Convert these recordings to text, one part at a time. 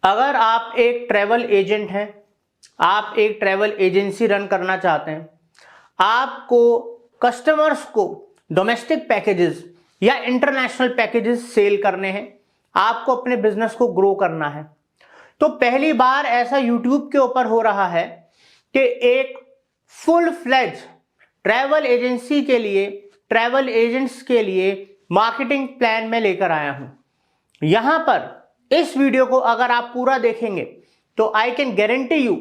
अगर आप एक ट्रैवल एजेंट हैं, आप एक ट्रैवल एजेंसी रन करना चाहते हैं, आपको कस्टमर्स को डोमेस्टिक पैकेजेस या इंटरनेशनल पैकेजेस सेल करने हैं, आपको अपने बिजनेस को ग्रो करना है, तो पहली बार ऐसा यूट्यूब के ऊपर हो रहा है कि एक फुल फ्लेज ट्रैवल एजेंसी के लिए, ट्रैवल एजेंट्स के लिए मार्केटिंग प्लान में लेकर आया हूं। यहां पर इस वीडियो को अगर आप पूरा देखेंगे तो आई कैन गारंटी यू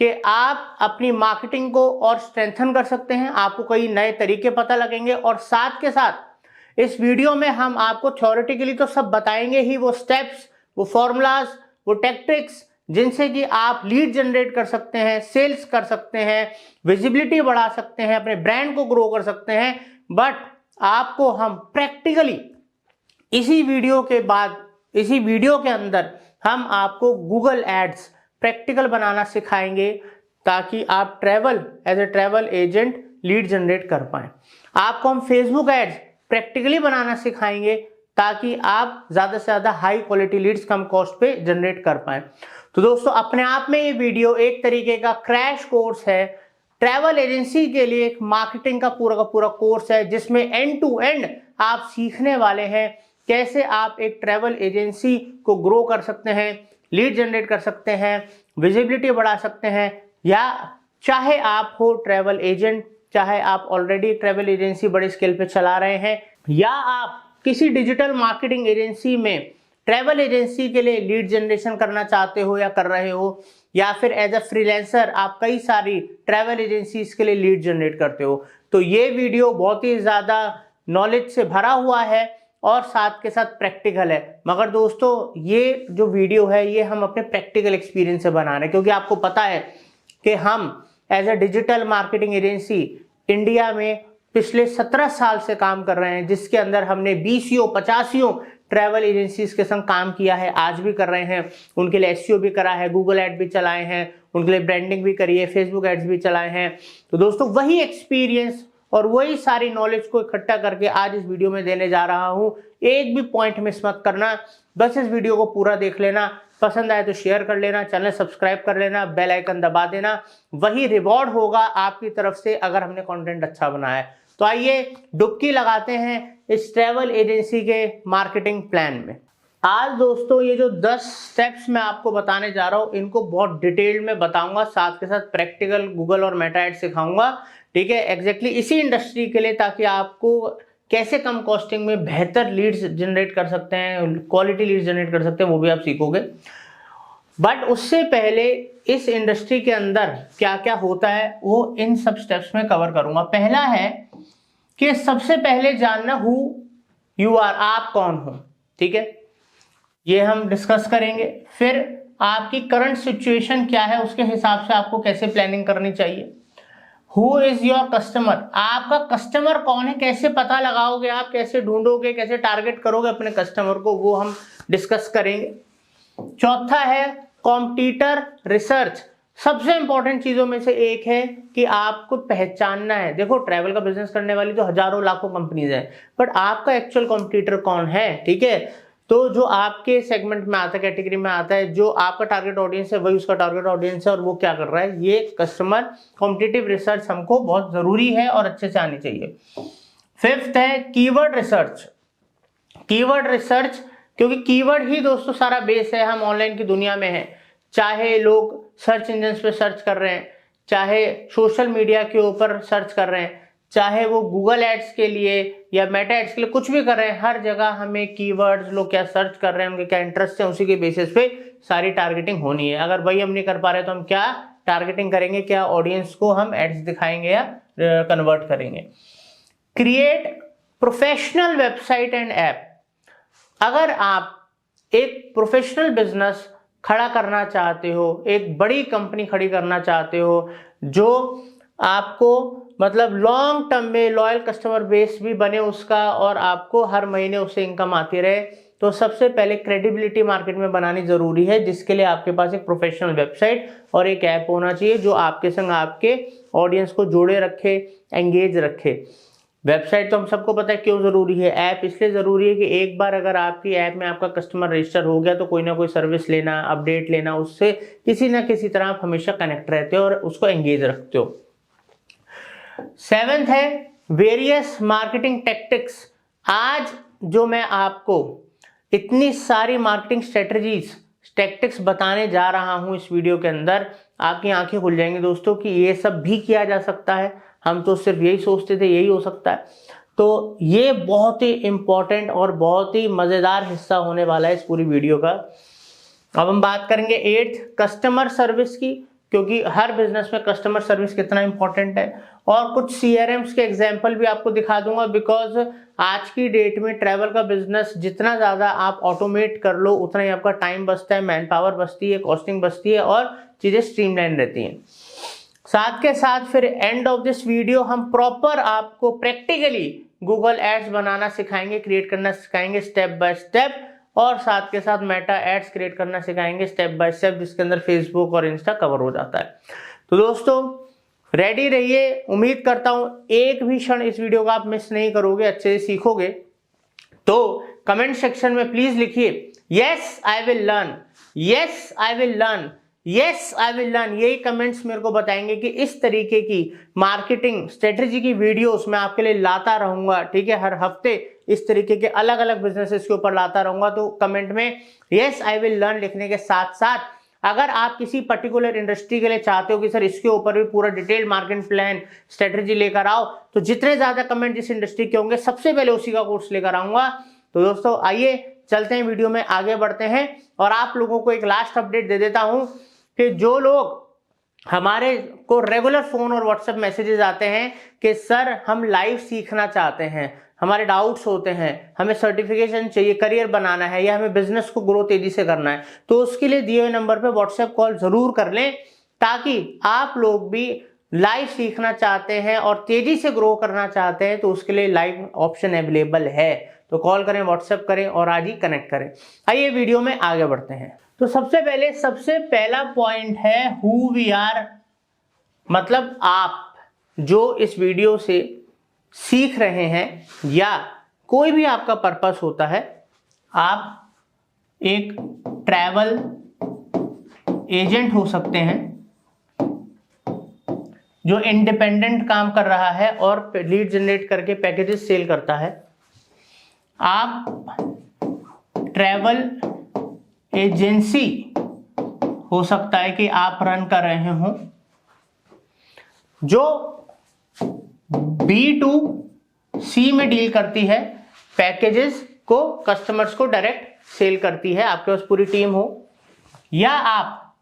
कि आप अपनी मार्केटिंग को और स्ट्रेंथन कर सकते हैं, आपको कई नए तरीके पता लगेंगे और साथ के साथ इस वीडियो में हम आपको थ्योरेटिकली तो सब बताएंगे ही, वो स्टेप्स, वो फॉर्मूलाज, वो टैक्टिक्स जिनसे कि आप लीड जनरेट कर सकते हैं, सेल्स कर सकते हैं, विजिबिलिटी बढ़ा सकते हैं, अपने ब्रांड को ग्रो कर सकते हैं। बट आपको हम प्रैक्टिकली इसी वीडियो के बाद, इसी वीडियो के अंदर हम आपको गूगल एड्स प्रैक्टिकल बनाना सिखाएंगे ताकि आप as a travel agent lead generate कर पाएं। आपको हम फेसबुक एड्स प्रैक्टिकली बनाना सिखाएंगे ताकि आप ज्यादा से ज्यादा हाई क्वालिटी लीड्स कम कॉस्ट पे जनरेट कर पाएं। तो दोस्तों, अपने आप में ये वीडियो एक तरीके का क्रैश कोर्स है, ट्रैवल एजेंसी के लिए एक मार्केटिंग का पूरा कोर्स है, जिसमें एंड टू एंड आप सीखने वाले हैं कैसे आप एक ट्रैवल एजेंसी को ग्रो कर सकते हैं, लीड जनरेट कर सकते हैं, विजिबिलिटी बढ़ा सकते हैं। या चाहे आप हो ट्रैवल एजेंट, चाहे आप ऑलरेडी ट्रैवल एजेंसी बड़े स्केल पे चला रहे हैं, या आप किसी डिजिटल मार्केटिंग एजेंसी में ट्रैवल एजेंसी के लिए लीड जनरेशन करना चाहते हो या कर रहे हो, या फिर एज अ फ्रीलांसर आप कई सारी ट्रैवल एजेंसीज के लिए लीड जनरेट करते हो, तो ये वीडियो बहुत ही ज्यादा नॉलेज से भरा हुआ है और साथ के साथ प्रैक्टिकल है। मगर दोस्तों, ये जो वीडियो है ये हम अपने प्रैक्टिकल एक्सपीरियंस से बना रहे हैं, क्योंकि आपको पता है कि हम as a digital marketing agency India में पिछले 17 साल से काम कर रहे हैं, जिसके अंदर हमने 20 50 ट्रैवल एजेंसीज के संग काम किया है, आज भी कर रहे हैं। उनके लिए एसईओ भी करा है, गूगल एड भी चलाए हैं, उनके लिए ब्रांडिंग भी करी है, फेसबुक एड्स भी चलाए हैं। तो दोस्तों, वही एक्सपीरियंस और वही सारी नॉलेज को इकट्ठा करके आज इस वीडियो में देने जा रहा हूं। एक भी पॉइंट मिस मत करना, बस इस वीडियो को पूरा देख लेना, पसंद आए तो शेयर कर लेना, चैनल सब्सक्राइब कर लेना, बेल आइकन दबा देना, वही रिवॉर्ड होगा आपकी तरफ से अगर हमने कंटेंट अच्छा बनाया है। तो आइए डुबकी लगाते हैं इस ट्रैवल एजेंसी के मार्केटिंग प्लान में। आज दोस्तों, ये जो 10 स्टेप्स मैं आपको बताने जा रहा हूं, इनको बहुत डिटेल में बताऊंगा, साथ के साथ प्रैक्टिकल गूगल और मेटा एड सिखाऊंगा, ठीक है, एग्जैक्टली इसी इंडस्ट्री के लिए, ताकि आपको कैसे कम कॉस्टिंग में बेहतर लीड्स जनरेट कर सकते हैं, क्वालिटी लीड्स जनरेट कर सकते हैं, वो भी आप सीखोगे। बट उससे पहले इस इंडस्ट्री के अंदर क्या क्या होता है वो इन सब स्टेप्स में कवर करूंगा। पहला है कि सबसे पहले जानना हु यू आर, आप कौन हो, ठीक है, ये हम डिस्कस करेंगे। फिर आपकी करंट सिचुएशन क्या है, उसके हिसाब से आपको कैसे प्लानिंग करनी चाहिए। हु इज योर कस्टमर, आपका कस्टमर कौन है, कैसे पता लगाओगे आप, कैसे ढूंढोगे, कैसे टारगेट करोगे अपने कस्टमर को, वो हम डिस्कस करेंगे। चौथा है कॉम्पिटिटर रिसर्च। सबसे इंपॉर्टेंट चीजों में से एक है कि आपको पहचानना है। देखो, ट्रैवल का बिजनेस करने वाली तो हजारों लाखों कंपनीज हैं, बट आपका एक्चुअल कॉम्पिटिटर कौन है, ठीक है। तो जो आपके सेगमेंट में आता है, कैटेगरी में आता है, जो आपका टारगेट ऑडियंस है वही उसका टारगेट ऑडियंस है और वो क्या कर रहा है, ये कस्टमर कॉम्पिटिटिव रिसर्च हमको बहुत जरूरी है और अच्छे से आनी चाहिए। फिफ्थ है कीवर्ड रिसर्च। कीवर्ड रिसर्च, क्योंकि कीवर्ड ही दोस्तों सारा बेस है। हम ऑनलाइन की दुनिया में हैं, चाहे लोग सर्च इंजन पे सर्च कर रहे हैं, चाहे सोशल मीडिया के ऊपर सर्च कर रहे हैं, चाहे वो गूगल एड्स के लिए या मेटा एड्स के लिए कुछ भी कर रहे हैं, हर जगह हमें कीवर्ड्स, लोग क्या सर्च कर रहे हैं, उनके क्या इंटरेस्ट है, उसी के बेसिस पे सारी टारगेटिंग होनी है। अगर वही हम नहीं कर पा रहे तो हम क्या टारगेटिंग करेंगे, क्या ऑडियंस को हम एड्स दिखाएंगे या कन्वर्ट करेंगे। Create professional website and app. अगर आप एक प्रोफेशनल बिजनेस खड़ा करना चाहते हो, एक बड़ी कंपनी खड़ी करना चाहते हो, जो आपको मतलब लॉन्ग टर्म में लॉयल कस्टमर बेस भी बने उसका और आपको हर महीने उससे इनकम आती रहे, तो सबसे पहले क्रेडिबिलिटी मार्केट में बनानी जरूरी है, जिसके लिए आपके पास एक प्रोफेशनल वेबसाइट और एक ऐप होना चाहिए जो आपके संग आपके ऑडियंस को जोड़े रखे, एंगेज रखे। वेबसाइट तो हम सबको पता है क्यों जरूरी है। ऐप इसलिए जरूरी है कि एक बार अगर आपकी ऐप में आपका कस्टमर रजिस्टर हो गया तो कोई ना कोई सर्विस लेना, अपडेट लेना, उससे किसी ना किसी तरह आप हमेशा कनेक्ट रहते हो और उसको एंगेज रखते हो। 7th है वेरियस मार्केटिंग टेक्टिक्स। आज जो मैं आपको इतनी सारी मार्केटिंग स्ट्रेटजीज, टेक्टिक्स बताने जा रहा हूं इस वीडियो के अंदर, आपकी आंखें खुल जाएंगी दोस्तों कि ये सब भी किया जा सकता है। हम तो सिर्फ यही सोचते थे यही हो सकता है। तो ये बहुत ही इंपॉर्टेंट और बहुत ही मजेदार हिस्सा होने वाला है इस पूरी वीडियो का। अब हम बात करेंगे 8th कस्टमर सर्विस की, क्योंकि हर बिजनेस में कस्टमर सर्विस कितना इंपॉर्टेंट है। और कुछ CRMs के एग्जांपल भी आपको दिखा दूंगा, बिकॉज आज की डेट में ट्रैवल का बिजनेस जितना ज्यादा आप ऑटोमेट कर लो उतना ही आपका टाइम बचता है, मैन पावर बचती है, कॉस्टिंग बचती है और चीजें स्ट्रीमलाइन रहती हैं। साथ के साथ फिर एंड ऑफ दिस वीडियो हम प्रॉपर आपको प्रैक्टिकली गूगल एड्स बनाना सिखाएंगे, क्रिएट करना सिखाएंगे स्टेप बाय स्टेप, और साथ के साथ मेटा एड्स क्रिएट करना सिखाएंगे स्टेप बाय स्टेप, जिसके अंदर फेसबुक और इंस्टा कवर हो जाता है। तो दोस्तों रेडी रहिए। उम्मीद करता हूं एक भी क्षण इस वीडियो का आप मिस नहीं करोगे, अच्छे से सीखोगे। तो कमेंट सेक्शन में प्लीज लिखिए yes I will learn, yes I will learn, yes I will learn. यही कमेंट्स मेरे को बताएंगे कि इस तरीके की मार्केटिंग स्ट्रेटेजी की वीडियोस मैं आपके लिए लाता रहूंगा, ठीक है। हर हफ्ते इस तरीके के अलग अलग बिजनेसेस के ऊपर लाता रहूंगा। तो कमेंट में यस आई विल लर्न लिखने के साथ साथ अगर आप किसी पर्टिकुलर इंडस्ट्री के लिए चाहते हो कि सर इसके ऊपर भी पूरा डिटेल्ड मार्केट प्लान स्ट्रेटेजी लेकर आओ, तो जितने ज्यादा कमेंट जिस इंडस्ट्री के होंगे सबसे पहले उसी का कोर्स लेकर आऊंगा। तो दोस्तों आइए चलते हैं, वीडियो में आगे बढ़ते हैं। और आप लोगों को एक लास्ट अपडेट दे देता हूं कि जो लोग हमारे को रेगुलर फोन और व्हाट्सएप मैसेजेस आते हैं कि सर हम लाइव सीखना चाहते हैं, हमारे डाउट्स होते हैं, हमें सर्टिफिकेशन चाहिए, करियर बनाना है या हमें बिजनेस को ग्रो तेजी से करना है, तो उसके लिए दिए हुए नंबर पे व्हाट्सएप कॉल जरूर कर लें, ताकि आप लोग भी लाइव सीखना चाहते हैं और तेजी से ग्रो करना चाहते हैं तो उसके लिए लाइव ऑप्शन अवेलेबल है। तो कॉल करें, व्हाट्सएप करें और आज ही कनेक्ट करें। आइए वीडियो में आगे बढ़ते हैं। तो सबसे पहला पॉइंट है हु वी आर, मतलब आप जो इस वीडियो से सीख रहे हैं या कोई भी आपका पर्पस होता है, आप एक ट्रैवल एजेंट हो सकते हैं जो इंडिपेंडेंट काम कर रहा है और लीड जनरेट करके पैकेजेस सेल करता है। आप ट्रैवल एजेंसी हो सकता है कि आप रन कर रहे हो जो B2C में डील करती है, पैकेजेस को कस्टमर्स को डायरेक्ट सेल करती है, आपके पास पूरी टीम हो। या आप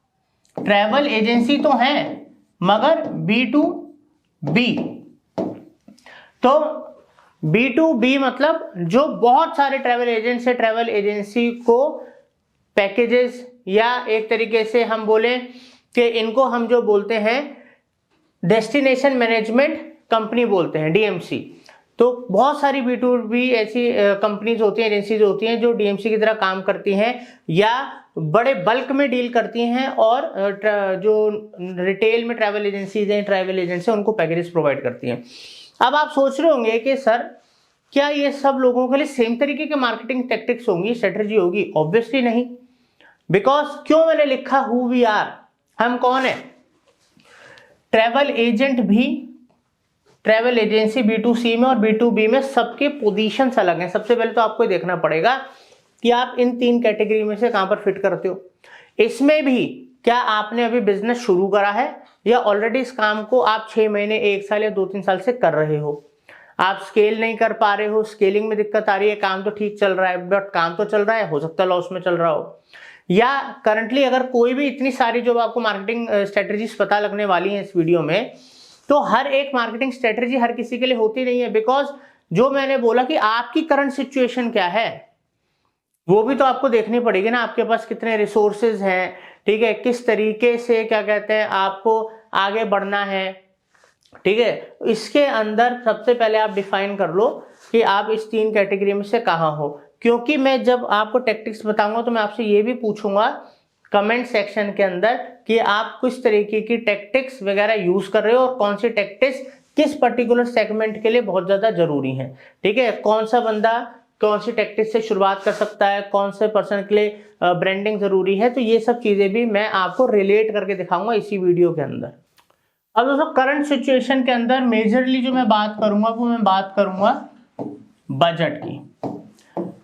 ट्रैवल एजेंसी तो हैं मगर B2B, तो B2B मतलब जो बहुत सारे ट्रैवल एजेंट्स है, ट्रैवल एजेंसी को पैकेजेस या एक तरीके से हम बोलें कि इनको हम जो बोलते हैं डेस्टिनेशन मैनेजमेंट कंपनी बोलते हैं, DMC। तो बहुत सारी B2B ऐसी कंपनीज होती हैं, एजेंसीज होती हैं जो DMC की तरह काम करती हैं या बड़े बल्क में डील करती हैं और जो रिटेल में ट्रैवल एजेंसीज हैं, ट्रैवल एजेंट्स हैं, उनको पैकेजेस प्रोवाइड करती हैं। अब आप सोच रहे होंगे कि सर क्या ये सब लोगों के लिए सेम तरीके के मार्केटिंग टैक्टिक्स होंगी, स्ट्रेटजी होगी? ऑब्वियसली नहीं, बिकॉज क्यों मैंने लिखा हु वी आर, हम कौन है। ट्रैवल एजेंट भी, ट्रैवल एजेंसी B2C में और B2B में सबके पोजीशंस अलग हैं। सबसे पहले तो आपको देखना पड़ेगा कि आप इन 3 कैटेगरी में से कहां पर फिट करते हो। इसमें भी क्या आपने अभी बिजनेस शुरू करा है या ऑलरेडी इस काम को आप 6 महीने, 1 साल या 2-3 साल से कर रहे हो। आप स्केल नहीं कर पा रहे हो, स्केलिंग में दिक्कत आ रही है, काम तो ठीक चल रहा है बट काम तो चल रहा है, हो सकता है लॉस में चल रहा हो। या करंटली अगर कोई भी इतनी सारी जो आपको मार्केटिंग स्ट्रेटजीज पता लगने वाली हैं इस वीडियो में, तो हर एक मार्केटिंग स्ट्रेटजी हर किसी के लिए होती नहीं है। बिकॉज जो मैंने बोला कि आपकी करंट सिचुएशन क्या है वो भी तो आपको देखनी पड़ेगी ना, आपके पास कितने रिसोर्सेज हैं, ठीक है, किस तरीके से क्या कहते हैं आपको आगे बढ़ना है, ठीक है। इसके अंदर सबसे पहले आप डिफाइन कर लो कि आप इस 3 कैटेगरी में से कहां हो, क्योंकि मैं जब आपको टैक्टिक्स बताऊंगा तो मैं आपसे ये भी पूछूंगा कमेंट सेक्शन के अंदर कि आप किस तरीके की टैक्टिक्स वगैरह यूज कर रहे हो और कौन सी टैक्टिक्स किस पर्टिकुलर सेगमेंट के लिए बहुत ज़्यादा जरूरी है। ठीक है, कौन सा बंदा कौन सी टैक्टिक से शुरुआत कर सकता है, कौन से पर्सन के लिए ब्रांडिंग जरूरी है, तो ये सब चीज़ें भी मैं आपको रिलेट करके दिखाऊंगा इसी वीडियो के अंदर। अब दोस्तों करंट सिचुएशन के अंदर मेजरली जो मैं बात करूंगा वो मैं बात करूंगा बजट की,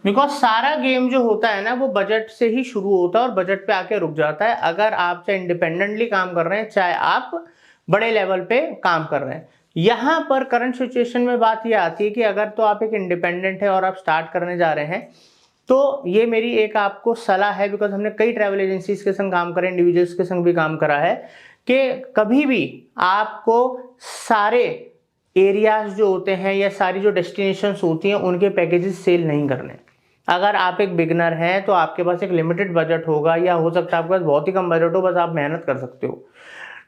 बिकॉज सारा गेम जो होता है ना वो बजट से ही शुरू होता है और बजट पे आके रुक जाता है। अगर आप चाहे इंडिपेंडेंटली काम कर रहे हैं, चाहे आप बड़े लेवल पे काम कर रहे हैं, यहाँ पर करंट सिचुएशन में बात ये आती है कि अगर तो आप एक इंडिपेंडेंट है और आप स्टार्ट करने जा रहे हैं, तो ये मेरी एक आपको सलाह है, बिकॉज हमने कई ट्रैवल एजेंसीज के संग काम करा, इंडिविजुअल्स के संग भी काम करा है, कि कभी भी आपको सारे एरियाज जो होते हैं या सारी जो डेस्टिनेशंस होती हैं उनके पैकेजेस सेल नहीं करने। अगर आप एक बिगनर हैं तो आपके पास एक लिमिटेड बजट होगा, या हो सकता है आपके पास बहुत ही कम बजट हो, बस आप मेहनत कर सकते हो।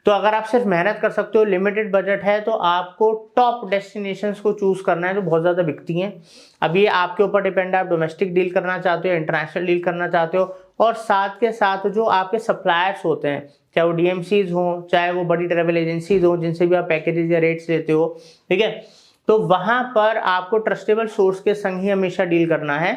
तो अगर आप सिर्फ मेहनत कर सकते हो, लिमिटेड बजट है, तो आपको टॉप डेस्टिनेशंस को चूज करना है जो बहुत ज़्यादा बिकती हैं। अब ये आपके ऊपर डिपेंड है, आप डोमेस्टिक डील करना चाहते हो, इंटरनेशनल डील करना चाहते हो, और साथ के साथ जो आपके सप्लायर्स होते हैं, चाहे वो डीएमसीज हों, चाहे वो बड़ी ट्रेवल एजेंसीज हों जिनसे भी आप पैकेजेस या रेट्स लेते हो, ठीक है, तो वहाँ पर आपको ट्रस्टेबल सोर्स के संग ही हमेशा डील करना है।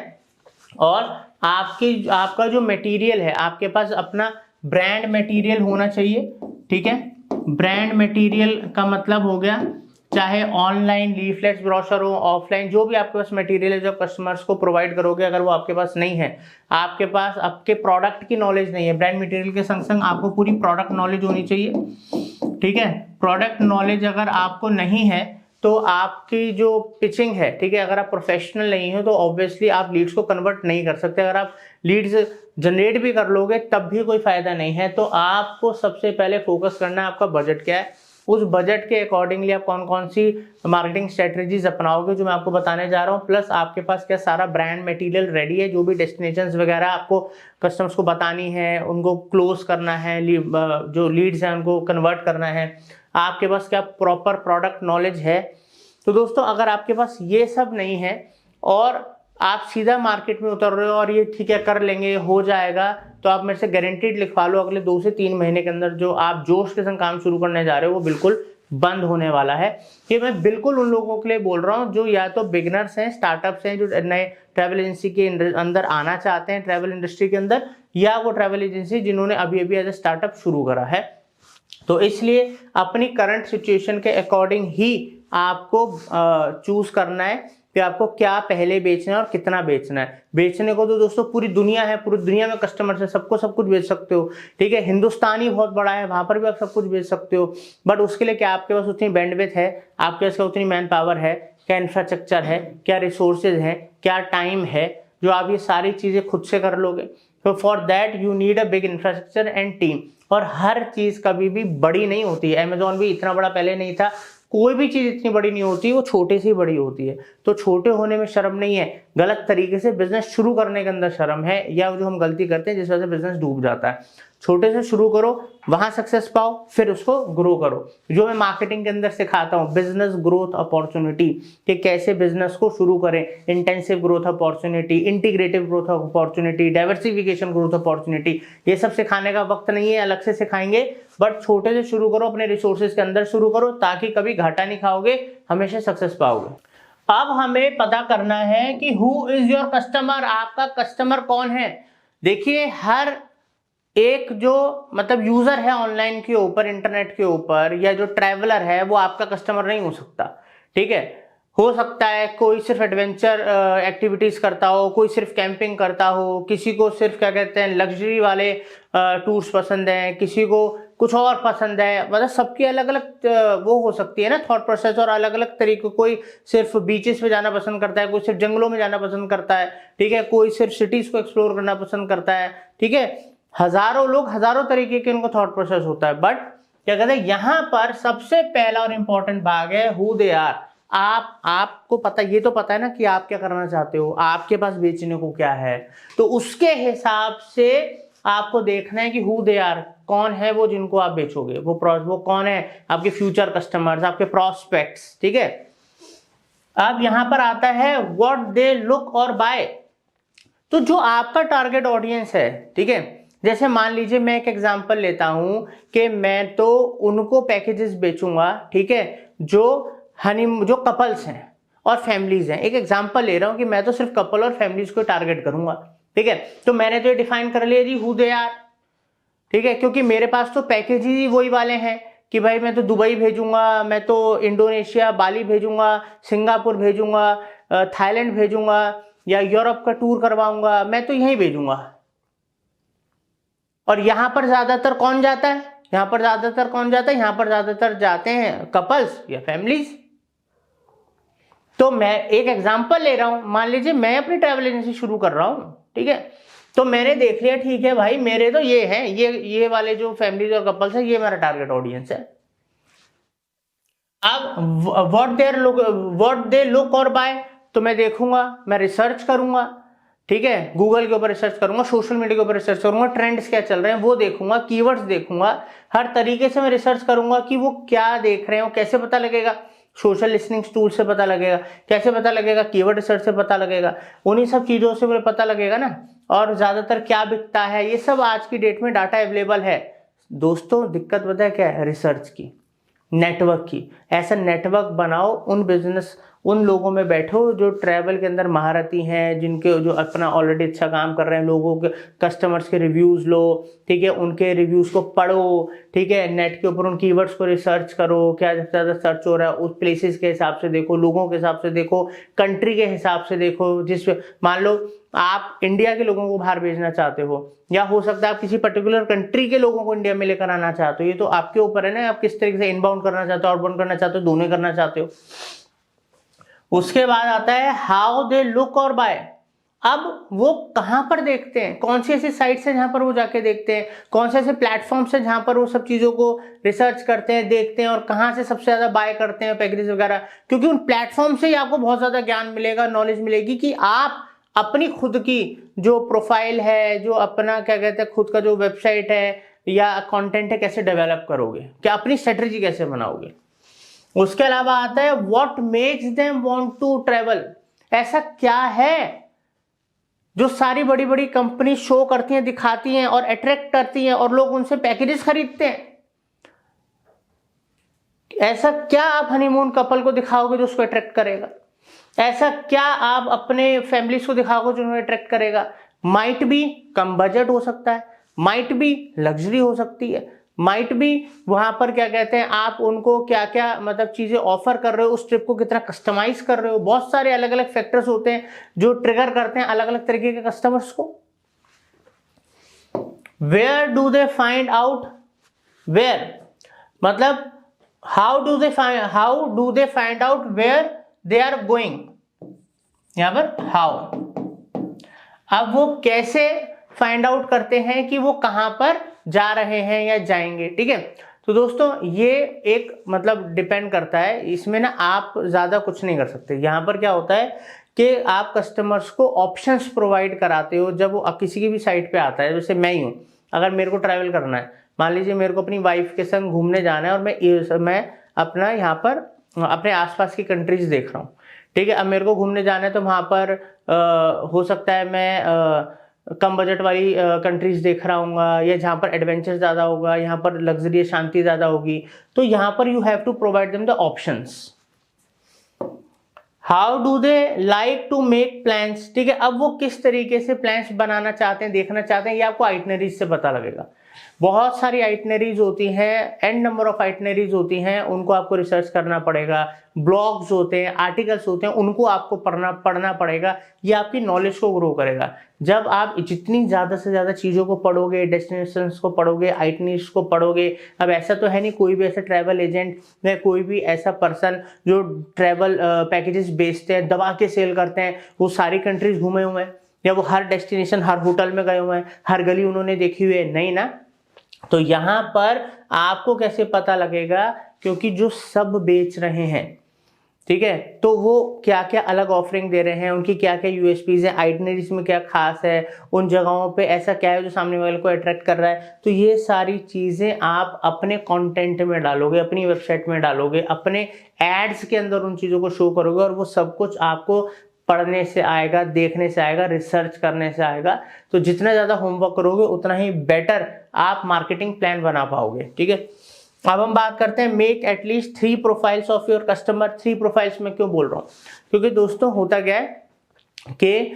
और आपका जो मटेरियल है, आपके पास अपना ब्रांड मटेरियल होना चाहिए। ठीक है, ब्रांड मटेरियल का मतलब हो गया चाहे ऑनलाइन लीफलेट्स, ब्रोशर हो, ऑफलाइन जो भी आपके पास मटेरियल है जो कस्टमर्स को प्रोवाइड करोगे, अगर वो आपके पास नहीं है, आपके पास आपके प्रोडक्ट की नॉलेज नहीं है, ब्रांड मटेरियल के संग संग आपको पूरी प्रोडक्ट नॉलेज होनी चाहिए। ठीक है, प्रोडक्ट नॉलेज अगर आपको नहीं है तो आपकी जो पिचिंग है, ठीक है, अगर आप प्रोफेशनल नहीं हो तो ऑब्वियसली आप लीड्स को कन्वर्ट नहीं कर सकते। अगर आप लीड्स जनरेट भी कर लोगे तब भी कोई फायदा नहीं है। तो आपको सबसे पहले फोकस करना है आपका बजट क्या है, उस बजट के अकॉर्डिंगली आप कौन कौन सी मार्केटिंग स्ट्रेटजीज अपनाओगे जो मैं आपको बताने जा रहा हूँ, प्लस आपके पास क्या सारा ब्रांड मटेरियल रेडी है, जो भी डेस्टिनेशंस वगैरह आपको कस्टमर्स को बतानी है, उनको क्लोज करना है, जो लीड्स हैं उनको कन्वर्ट करना है, आपके पास क्या प्रॉपर प्रोडक्ट नॉलेज है। तो दोस्तों अगर आपके पास ये सब नहीं है और आप सीधा मार्केट में उतर रहे हो और ये ठीक है कर लेंगे हो जाएगा, तो आप मेरे से गारंटीड लिखवा लो अगले 2 से 3 महीने के अंदर जो आप जोश के संग काम शुरू करने जा रहे हो वो बिल्कुल बंद होने वाला है। ये मैं बिल्कुल उन लोगों के लिए बोल रहा हूँ जो या तो बिगनर्स हैं, स्टार्टअप्स हैं, जो नए ट्रैवल एजेंसी के अंदर आना चाहते हैं ट्रैवल इंडस्ट्री के अंदर, या वो ट्रैवल एजेंसी जिन्होंने अभी अभी एज ए स्टार्टअप शुरू करा है। तो इसलिए अपनी करंट सिचुएशन के अकॉर्डिंग ही आपको चूज करना है कि आपको क्या पहले बेचना है और कितना बेचना है। बेचने को तो दोस्तों पूरी दुनिया है, पूरी दुनिया में कस्टमर्स है, सबको सब कुछ बेच सकते हो। ठीक है, हिंदुस्तान ही बहुत बड़ा है, वहां पर भी आप सब कुछ बेच सकते हो, बट उसके लिए क्या आपके पास उतनी बैंडविड्थ है, आपके पास उतनी मैन पावर है, क्या इंफ्रास्ट्रक्चर है, क्या रिसोर्सेज है, क्या टाइम है, जो आप ये सारी चीजें खुद से कर लोगे। तो for that you need a big infrastructure and team. और हर चीज कभी भी बड़ी नहीं होती है, अमेजोन भी इतना बड़ा पहले नहीं था, कोई भी चीज इतनी बड़ी नहीं होती, वो छोटे से ही बड़ी होती है। तो छोटे होने में शर्म नहीं है, गलत तरीके से बिजनेस शुरू करने के अंदर शर्म है, या जो हम गलती करते हैं जिस वजह से बिजनेस डूब जाता है। छोटे से शुरू करो, वहां सक्सेस पाओ, फिर उसको ग्रो करो। जो मैं मार्केटिंग के अंदर सिखाता हूँ, बिजनेस ग्रोथ अपॉर्चुनिटी, कि कैसे बिजनेस को शुरू करें, intensive growth opportunity, integrative growth opportunity, diversification growth opportunity, ये सब सिखाने का वक्त नहीं है, अलग से सिखाएंगे, बट छोटे से शुरू करो, अपने रिसोर्सेज के अंदर शुरू करो, ताकि कभी घाटा नहीं खाओगे, हमेशा सक्सेस पाओगे। अब हमें पता करना है कि हु इज योर कस्टमर, आपका कस्टमर कौन है। देखिए, हर एक जो मतलब यूजर है ऑनलाइन के ऊपर, इंटरनेट के ऊपर, या जो ट्रैवलर है वो आपका कस्टमर नहीं हो सकता। ठीक है, हो सकता है कोई सिर्फ एडवेंचर एक्टिविटीज करता हो, कोई सिर्फ कैंपिंग करता हो, किसी को सिर्फ क्या कहते हैं लग्जरी वाले टूर्स पसंद हैं, किसी को कुछ और पसंद है, मतलब सबकी अलग अलग वो हो सकती है ना थॉट प्रोसेस, और अलग अलग तरीके, कोई सिर्फ बीचेस पे जाना पसंद करता है, कोई सिर्फ जंगलों में जाना पसंद करता है, ठीक है, कोई सिर्फ सिटीज को एक्सप्लोर करना पसंद करता है। ठीक है, हजारों लोग, हजारों तरीके के उनको थॉट प्रोसेस होता है, बट क्या कहते हैं यहाँ पर सबसे पहला और इंपॉर्टेंट भाग है हु दे आर। आपको पता, ये तो पता है ना कि आप क्या करना चाहते हो, आपके पास बेचने को क्या है, तो उसके हिसाब से आपको देखना है कि हु दे आर, कौन है वो जिनको आप बेचोगे, वो कौन है, आपके फ्यूचर कस्टमर्स, आपके प्रोस्पेक्ट्स। ठीक है, अब यहां पर आता है व्हाट दे लुक और बाय। तो जो आपका टारगेट ऑडियंस है, ठीक है, जैसे मान लीजिए मैं एक एग्जांपल लेता हूं कि मैं तो उनको पैकेजेस बेचूंगा, ठीक है, जो हनी जो कपल्स हैं और फैमिलीज हैं, एक एग्जांपल ले रहा हूं कि मैं तो सिर्फ कपल और फैमिलीज को टारगेट करूंगा, ठीक है। तो मैंने तो ये डिफाइन कर लिया जी हु दे आर, ठीक है, क्योंकि मेरे पास तो पैकेज ही वही वाले हैं कि भाई मैं तो दुबई भेजूंगा, मैं तो इंडोनेशिया बाली भेजूंगा, सिंगापुर भेजूंगा, थाईलैंड भेजूंगा, या यूरोप का टूर करवाऊंगा, मैं तो यहीं भेजूंगा। और यहां पर ज्यादातर कौन जाता है, यहां पर ज्यादातर कौन जाता है, यहां पर ज्यादातर जाते हैं कपल्स या फैमिलीज। तो मैं एक एग्जांपल ले रहा हूं, मान लीजिए मैं अपनी ट्रैवल एजेंसी शुरू कर रहा हूं, ठीक है, तो मैंने देख लिया ठीक है भाई मेरे तो ये हैं, ये वाले जो फैमिलीज और कपल्स हैं ये मेरा टारगेट ऑडियंस है। अब व्हाट दे लुक और बाय, तो मैं देखूंगा, मैं रिसर्च करूंगा, ठीक है, गूगल के ऊपर रिसर्च करूंगा, सोशल मीडिया के ऊपर रिसर्च करूंगा, ट्रेंड्स क्या चल रहे हैं वो देखूंगा, कीवर्ड्स देखूंगा, हर तरीके से मैं रिसर्च करूंगा कि वो क्या देख रहे हो। कैसे पता लगेगा, सोशल लिसनिंग टूल से पता लगेगा। कैसे पता लगेगा, कीवर्ड रिसर्च से पता लगेगा, उन्हीं सब चीजों से मुझे पता लगेगा ना। और ज्यादातर क्या बिकता है ये सब आज की डेट में डाटा अवेलेबल है दोस्तों। दिक्कत पता है क्या है, रिसर्च की, नेटवर्क की। ऐसा नेटवर्क बनाओ, उन बिजनेस उन लोगों में बैठो जो ट्रैवल के अंदर महारती हैं, जिनके जो अपना ऑलरेडी अच्छा काम कर रहे हैं, लोगों के कस्टमर्स के रिव्यूज लो, ठीक है, उनके रिव्यूज को पढ़ो, ठीक है, नेट के ऊपर उन कीवर्ड्स को रिसर्च करो, क्या ज़्यादा सर्च हो रहा है उस प्लेसेस के हिसाब से देखो, लोगों के हिसाब से देखो, कंट्री के हिसाब से देखो। जिस मान लो आप इंडिया के लोगों को बाहर भेजना चाहते हो, या हो सकता है आप किसी पर्टिकुलर कंट्री के लोगों को इंडिया में लेकर आना चाहते हो, ये तो आपके ऊपर है ना, आप किस तरीके से इनबाउंड करना चाहते हो, आउटबाउंड करना चाहते हो, दोनों करना चाहते हो। उसके बाद आता है हाउ दे लुक और बाय। अब वो कहां पर देखते हैं, कौन सी ऐसी साइट्स है जहां पर वो जाके देखते हैं, कौन से ऐसे प्लेटफॉर्म्स है जहां पर वो सब चीजों को रिसर्च करते हैं, देखते हैं, और कहां से सबसे ज्यादा बाय करते हैं पैकेजेस वगैरह। क्योंकि उन प्लेटफॉर्म से ही आपको बहुत ज्यादा ज्ञान मिलेगा, नॉलेज मिलेगी कि आप अपनी खुद की जो प्रोफाइल है, जो अपना क्या कहते हैं खुद का जो वेबसाइट है या कंटेंट है, कैसे डेवलप करोगे, क्या अपनी स्ट्रेटजी कैसे बनाओगे। उसके अलावा आता है what makes them want to travel. ऐसा क्या है जो सारी बड़ी बड़ी कंपनी शो करती हैं, दिखाती हैं और अट्रैक्ट करती हैं और लोग उनसे पैकेजेस खरीदते हैं। ऐसा क्या आप हनीमून कपल को दिखाओगे जो उसको अट्रैक्ट करेगा। ऐसा क्या आप अपने फैमिलीज को दिखाओगे जो उन्हें अट्रैक्ट करेगा। माइट बी कम बजट हो सकता है, माइट बी लग्जरी हो सकती है, माइट भी वहां पर क्या कहते हैं आप उनको क्या क्या मतलब चीजें ऑफर कर रहे हो, उस ट्रिप को कितना कस्टमाइज कर रहे हो। बहुत सारे अलग अलग फैक्टर्स होते हैं जो ट्रिगर करते हैं अलग अलग तरीके के कस्टमर्स को। Where do they find out, where मतलब how do they find out where they are going. यहां पर हाउ, अब वो कैसे फाइंड आउट करते हैं कि वो कहां पर जा रहे हैं या जाएंगे, ठीक है। तो दोस्तों ये एक मतलब डिपेंड करता है, इसमें ना आप ज्यादा कुछ नहीं कर सकते। यहां पर क्या होता है कि आप कस्टमर्स को ऑप्शंस प्रोवाइड कराते हो। जब वो किसी की भी साइट पे आता है, जैसे मैं ही हूं, अगर मेरे को ट्रैवल करना है, मान लीजिए मेरे को अपनी वाइफ के संग घूमने जाना है और मैं अपना यहाँ पर अपने आसपास की कंट्रीज देख रहा हूँ, ठीक है। अब मेरे को घूमने जाना है तो वहां पर हो सकता है मैं कम बजट वाली कंट्रीज देख रहा हूँ, या जहाँ पर एडवेंचर ज़्यादा होगा, यहाँ पर लग्जरी शांति ज़्यादा होगी। तो यहाँ पर you have to provide them the options. How do they like to make plans, ठीक है। अब वो किस तरीके से प्लान्स बनाना चाहते हैं, देखना चाहते हैं, ये आपको आइटनरीज से पता लगेगा। बहुत सारी आइटनरीज होती हैं, एन नंबर ऑफ आइटनरीज होती हैं, उनको आपको रिसर्च करना पड़ेगा। ब्लॉग्स होते हैं, आर्टिकल्स होते हैं, उनको आपको पढ़ना पड़ेगा। ये आपकी नॉलेज को ग्रो करेगा। जब आप जितनी ज़्यादा से ज़्यादा चीज़ों को पढ़ोगे, डेस्टिनेशंस को पढ़ोगे, आइटनरीज को पढ़ोगे। अब ऐसा तो है नहीं कोई भी ऐसा ट्रैवल एजेंट या कोई भी ऐसा पर्सन जो ट्रैवल पैकेजेस बेचते हैं, दबा के सेल करते हैं, वो सारी कंट्रीज घूमे हुए हैं, या वो हर डेस्टिनेशन हर होटल में गए हुए हैं, हर गली उन्होंने देखी हुई है, नहीं ना। तो यहां पर आपको कैसे पता लगेगा, क्योंकि जो सब बेच रहे हैं, ठीक है, तो वो क्या क्या अलग ऑफरिंग दे रहे हैं, उनकी क्या क्या यूएसपीज है, आइटनरीज में क्या खास है, उन जगहों पे ऐसा क्या है जो सामने वाले को अट्रैक्ट कर रहा है। तो ये सारी चीजें आप अपने कंटेंट में डालोगे, अपनी वेबसाइट में डालोगे, अपने एड्स के अंदर उन चीजों को शो करोगे, और वो सब कुछ आपको पढ़ने से आएगा, देखने से आएगा, रिसर्च करने से आएगा। तो जितना ज़्यादा होमवर्क करोगे उतना ही बेटर आप मार्केटिंग प्लान बना पाओगे, ठीक है। अब हम बात करते हैं make at least 3 profiles of your customer. 3 profiles में क्यों बोल रहा हूँ, क्योंकि दोस्तों होता क्या है कि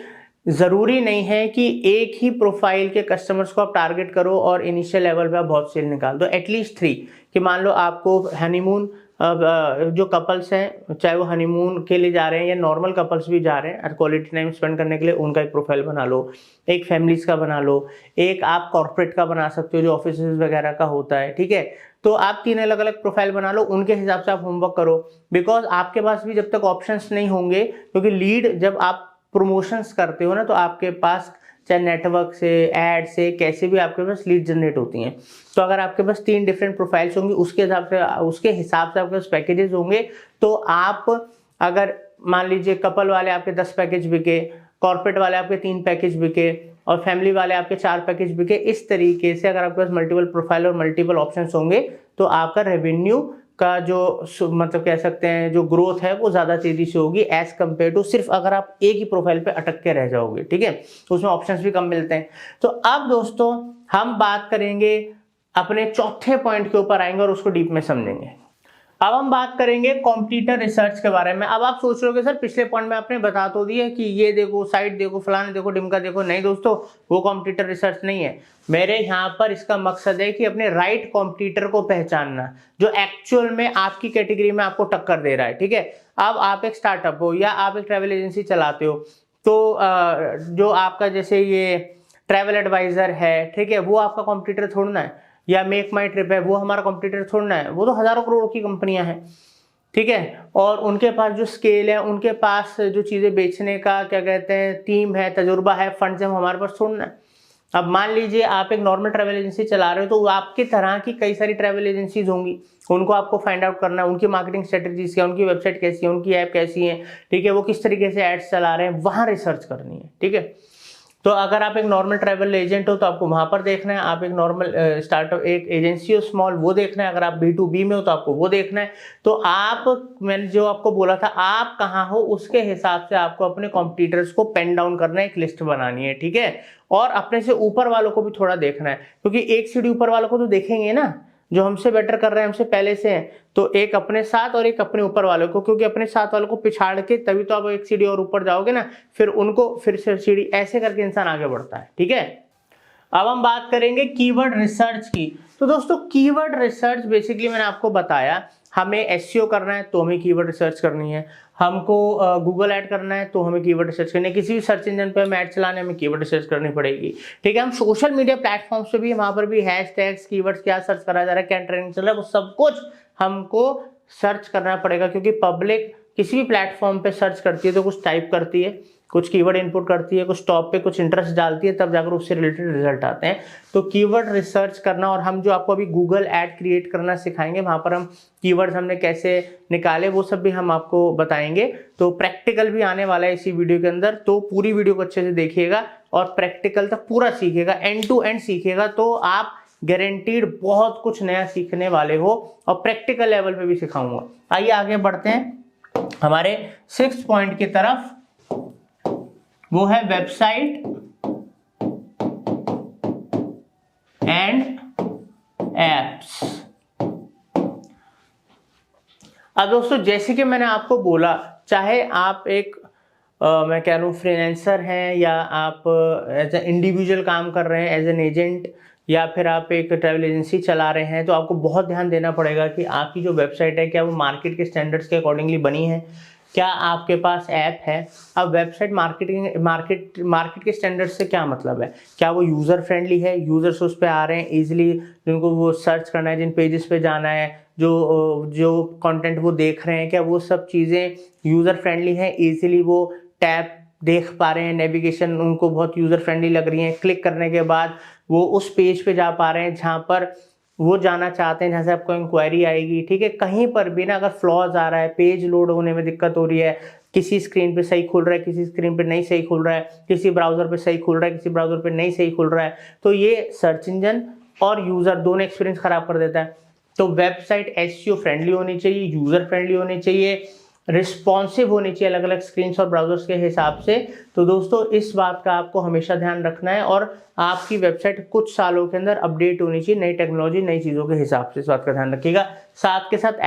जरूरी नहीं है कि एक ही प्रोफाइल के कस्टमर्स को आप टारगेट करो और इनिशियल लेवल पे आप बहुत सेल निकाल दो। एटलीस्ट 3, कि मान लो आपको हनीमून जो कपल्स हैं, चाहे वो हनीमून के लिए जा रहे हैं या नॉर्मल कपल्स भी जा रहे हैं और क्वालिटी टाइम स्पेंड करने के लिए, उनका एक प्रोफाइल बना लो, एक फैमिलीज का बना लो, एक आप कॉर्पोरेट का बना सकते हो जो ऑफिस वगैरह का होता है, ठीक है। तो आप 3 अलग अलग प्रोफाइल बना लो, उनके हिसाब से आप होमवर्क करो, बिकॉज आपके पास भी जब तक ऑप्शंस नहीं होंगे, क्योंकि लीड जब आप प्रमोशंस करते हो ना, तो आपके पास चाहे नेटवर्क से, एड से, कैसे भी आपके पास लीड जनरेट होती हैं। तो अगर आपके पास 3 डिफरेंट प्रोफाइल्स होंगी, उसके हिसाब से आपके पास पैकेजेस होंगे। तो आप अगर मान लीजिए कपल वाले आपके 10 पैकेज बिके, कॉर्पोरेट वाले आपके 3 पैकेज बिके और फैमिली वाले आपके 4 पैकेज बिके, इस तरीके से अगर आपके पास मल्टीपल प्रोफाइल और मल्टीपल ऑप्शंस होंगे तो आपका रेवेन्यू का जो मतलब कह सकते हैं जो ग्रोथ है वो ज्यादा तेजी से होगी एज कंपेयर टू सिर्फ अगर आप एक ही प्रोफाइल पे अटक के रह जाओगे, ठीक है। तो उसमें ऑप्शंस भी कम मिलते हैं। तो अब दोस्तों हम बात करेंगे अपने चौथे पॉइंट के ऊपर आएंगे और उसको डीप में समझेंगे। अब हम बात करेंगे कॉम्पिटिटर रिसर्च के बारे में। अब आप सोच रहे हो सर पिछले पॉइंट में आपने बता तो दिया कि ये देखो, साइट देखो, फलाने देखो, डिमका देखो। नहीं दोस्तों, वो कॉम्पिटिटर रिसर्च नहीं है। मेरे यहाँ पर इसका मकसद है कि अपने राइट कॉम्पिटिटर को पहचानना जो एक्चुअल में आपकी कैटेगरी में आपको टक्कर दे रहा है, ठीक है। अब आप एक स्टार्टअप हो या आप एक ट्रैवल एजेंसी चलाते हो, तो जो आपका जैसे ये ट्रैवल एडवाइजर है, ठीक है, वो आपका कॉम्पिटिटर थोड़ा है, या मेक माई ट्रिप है वो हमारा कॉम्पिटिटर थोड़ा है। वो तो हजारों करोड़ की कंपनियां हैं, ठीक है, और उनके पास जो स्केल है, उनके पास जो चीजें बेचने का क्या कहते हैं टीम है, तजुर्बा है, फंड्स है, हमारे पास थोड़ा है। अब मान लीजिए आप एक नॉर्मल ट्रैवल एजेंसी चला रहे हो, तो आपकी तरह की कई सारी ट्रैवल एजेंसीज होंगी, उनको आपको फाइंड आउट करना है उनकी मार्केटिंग स्ट्रेटेजीज क्या, उनकी वेबसाइट कैसी है, उनकी ऐप कैसी है, ठीक है, वो किस तरीके से एड्स चला रहे हैं, वहां रिसर्च करनी है, ठीक है। तो अगर आप एक नॉर्मल ट्रैवल एजेंट हो तो आपको वहां पर देखना है, आप एक नॉर्मल स्टार्टअप एक एजेंसी हो स्मॉल, वो देखना है, अगर आप B2B में हो तो आपको वो देखना है। तो आप, मैंने जो आपको बोला था, आप कहाँ हो उसके हिसाब से आपको अपने कॉम्पिटिटर्स को पेन डाउन करना है, एक लिस्ट बनानी है, ठीक है। और अपने से ऊपर वालों को भी थोड़ा देखना है, क्योंकि एक सीढ़ी ऊपर वालों को तो देखेंगे ना, जो हमसे बेटर कर रहे हैं, हमसे पहले से हैं, तो एक अपने साथ और एक अपने ऊपर वालों को, क्योंकि अपने साथ वालों को पिछाड़ के तभी तो आप एक सीढ़ी और ऊपर जाओगे ना, फिर उनको फिर से सीढ़ी, ऐसे करके इंसान आगे बढ़ता है, ठीक है। अब हम बात करेंगे कीवर्ड रिसर्च की। तो दोस्तों कीवर्ड रिसर्च बेसिकली मैंने आपको बताया, हमें एसईओ करना है तो हमें कीवर्ड रिसर्च करनी है, हमको गूगल ऐड करना है तो हमें कीवर्ड रिसर्च करनी है, किसी भी सर्च इंजन पे हम ऐड चलाने हमें कीवर्ड रिसर्च करनी पड़ेगी, ठीक है। हम सोशल मीडिया प्लेटफॉर्म्स पे भी, वहां पर भी हैशटैग्स, कीवर्ड्स क्या सर्च करा जा रहा है, क्या ट्रेंडिंग चल रहा है, वो सब कुछ हमको सर्च करना पड़ेगा, क्योंकि पब्लिक किसी भी प्लेटफॉर्म पे सर्च करती है तो कुछ टाइप करती है, कुछ कीवर्ड इनपुट करती है, कुछ टॉप पे कुछ इंटरेस्ट डालती है, तब जाकर उससे रिलेटेड रिजल्ट आते हैं। तो कीवर्ड रिसर्च करना, और हम जो आपको अभी गूगल ऐड क्रिएट करना सिखाएंगे, वहां पर हम कीवर्ड्स हमने कैसे निकाले वो सब भी हम आपको बताएंगे। तो प्रैक्टिकल भी आने वाला है इसी वीडियो के अंदर, तो पूरी वीडियो को अच्छे से देखिएगा और प्रैक्टिकल तक पूरा सीखिएगा, एंड टू एंड सीखिएगा, तो आप गारंटीड बहुत कुछ नया सीखने वाले हो, और प्रैक्टिकल लेवल पे भी सिखाऊंगा। आइए आगे बढ़ते हैं हमारे 6th पॉइंट की तरफ, वो है वेबसाइट एंड एप्स। अब दोस्तों जैसे कि मैंने आपको बोला, चाहे आप एक मैं कह रहा हूँ फ्रीलांसर हैं, या आप एज ए इंडिविजुअल काम कर रहे हैं एज एन एजेंट, या फिर आप एक ट्रैवल एजेंसी चला रहे हैं, तो आपको बहुत ध्यान देना पड़ेगा कि आपकी जो वेबसाइट है क्या वो मार्केट के स्टैंडर्ड्स के अकॉर्डिंगली बनी है, क्या आपके पास ऐप है। अब वेबसाइट मार्केट के स्टैंडर्ड से क्या मतलब है, क्या वो यूज़र फ्रेंडली है, यूज़र्स उस पर आ रहे हैं इजीली, जिनको वो सर्च करना है, जिन पेजेस पे जाना है, जो कंटेंट वो देख रहे हैं, क्या वो सब चीज़ें यूज़र फ्रेंडली हैं, इजीली वो टैब देख पा रहे हैं, नेविगेशन उनको बहुत यूज़र फ्रेंडली लग रही है, क्लिक करने के बाद वो उस पेज पे जा पा रहे हैं जहाँ पर वो जाना चाहते हैं, जहाँ से आपको इंक्वायरी आएगी, ठीक है। कहीं पर भी ना अगर फ्लॉज आ रहा है, पेज लोड होने में दिक्कत हो रही है, किसी स्क्रीन पे सही खुल रहा है, किसी स्क्रीन पे नहीं सही खुल रहा है, किसी ब्राउजर पे सही खुल रहा है, किसी ब्राउजर पे नहीं सही खुल रहा है, तो ये सर्च इंजन और यूज़र दोनों एक्सपीरियंस खराब कर देता है। तो वेबसाइट एसईओ फ्रेंडली होनी चाहिए, यूज़र फ्रेंडली होनी चाहिए, रिस्पॉन्सिव होनी चाहिए अलग अलग स्क्रीन और ब्राउजर्स के हिसाब से। तो दोस्तों इस बात का आपको हमेशा ध्यान रखना है और आपकी वेबसाइट कुछ सालों के अंदर अपडेट होनी चाहिए नई टेक्नोलॉजी नई चीज़ों के हिसाब से, इस बात का ध्यान रखिएगा। साथ के साथ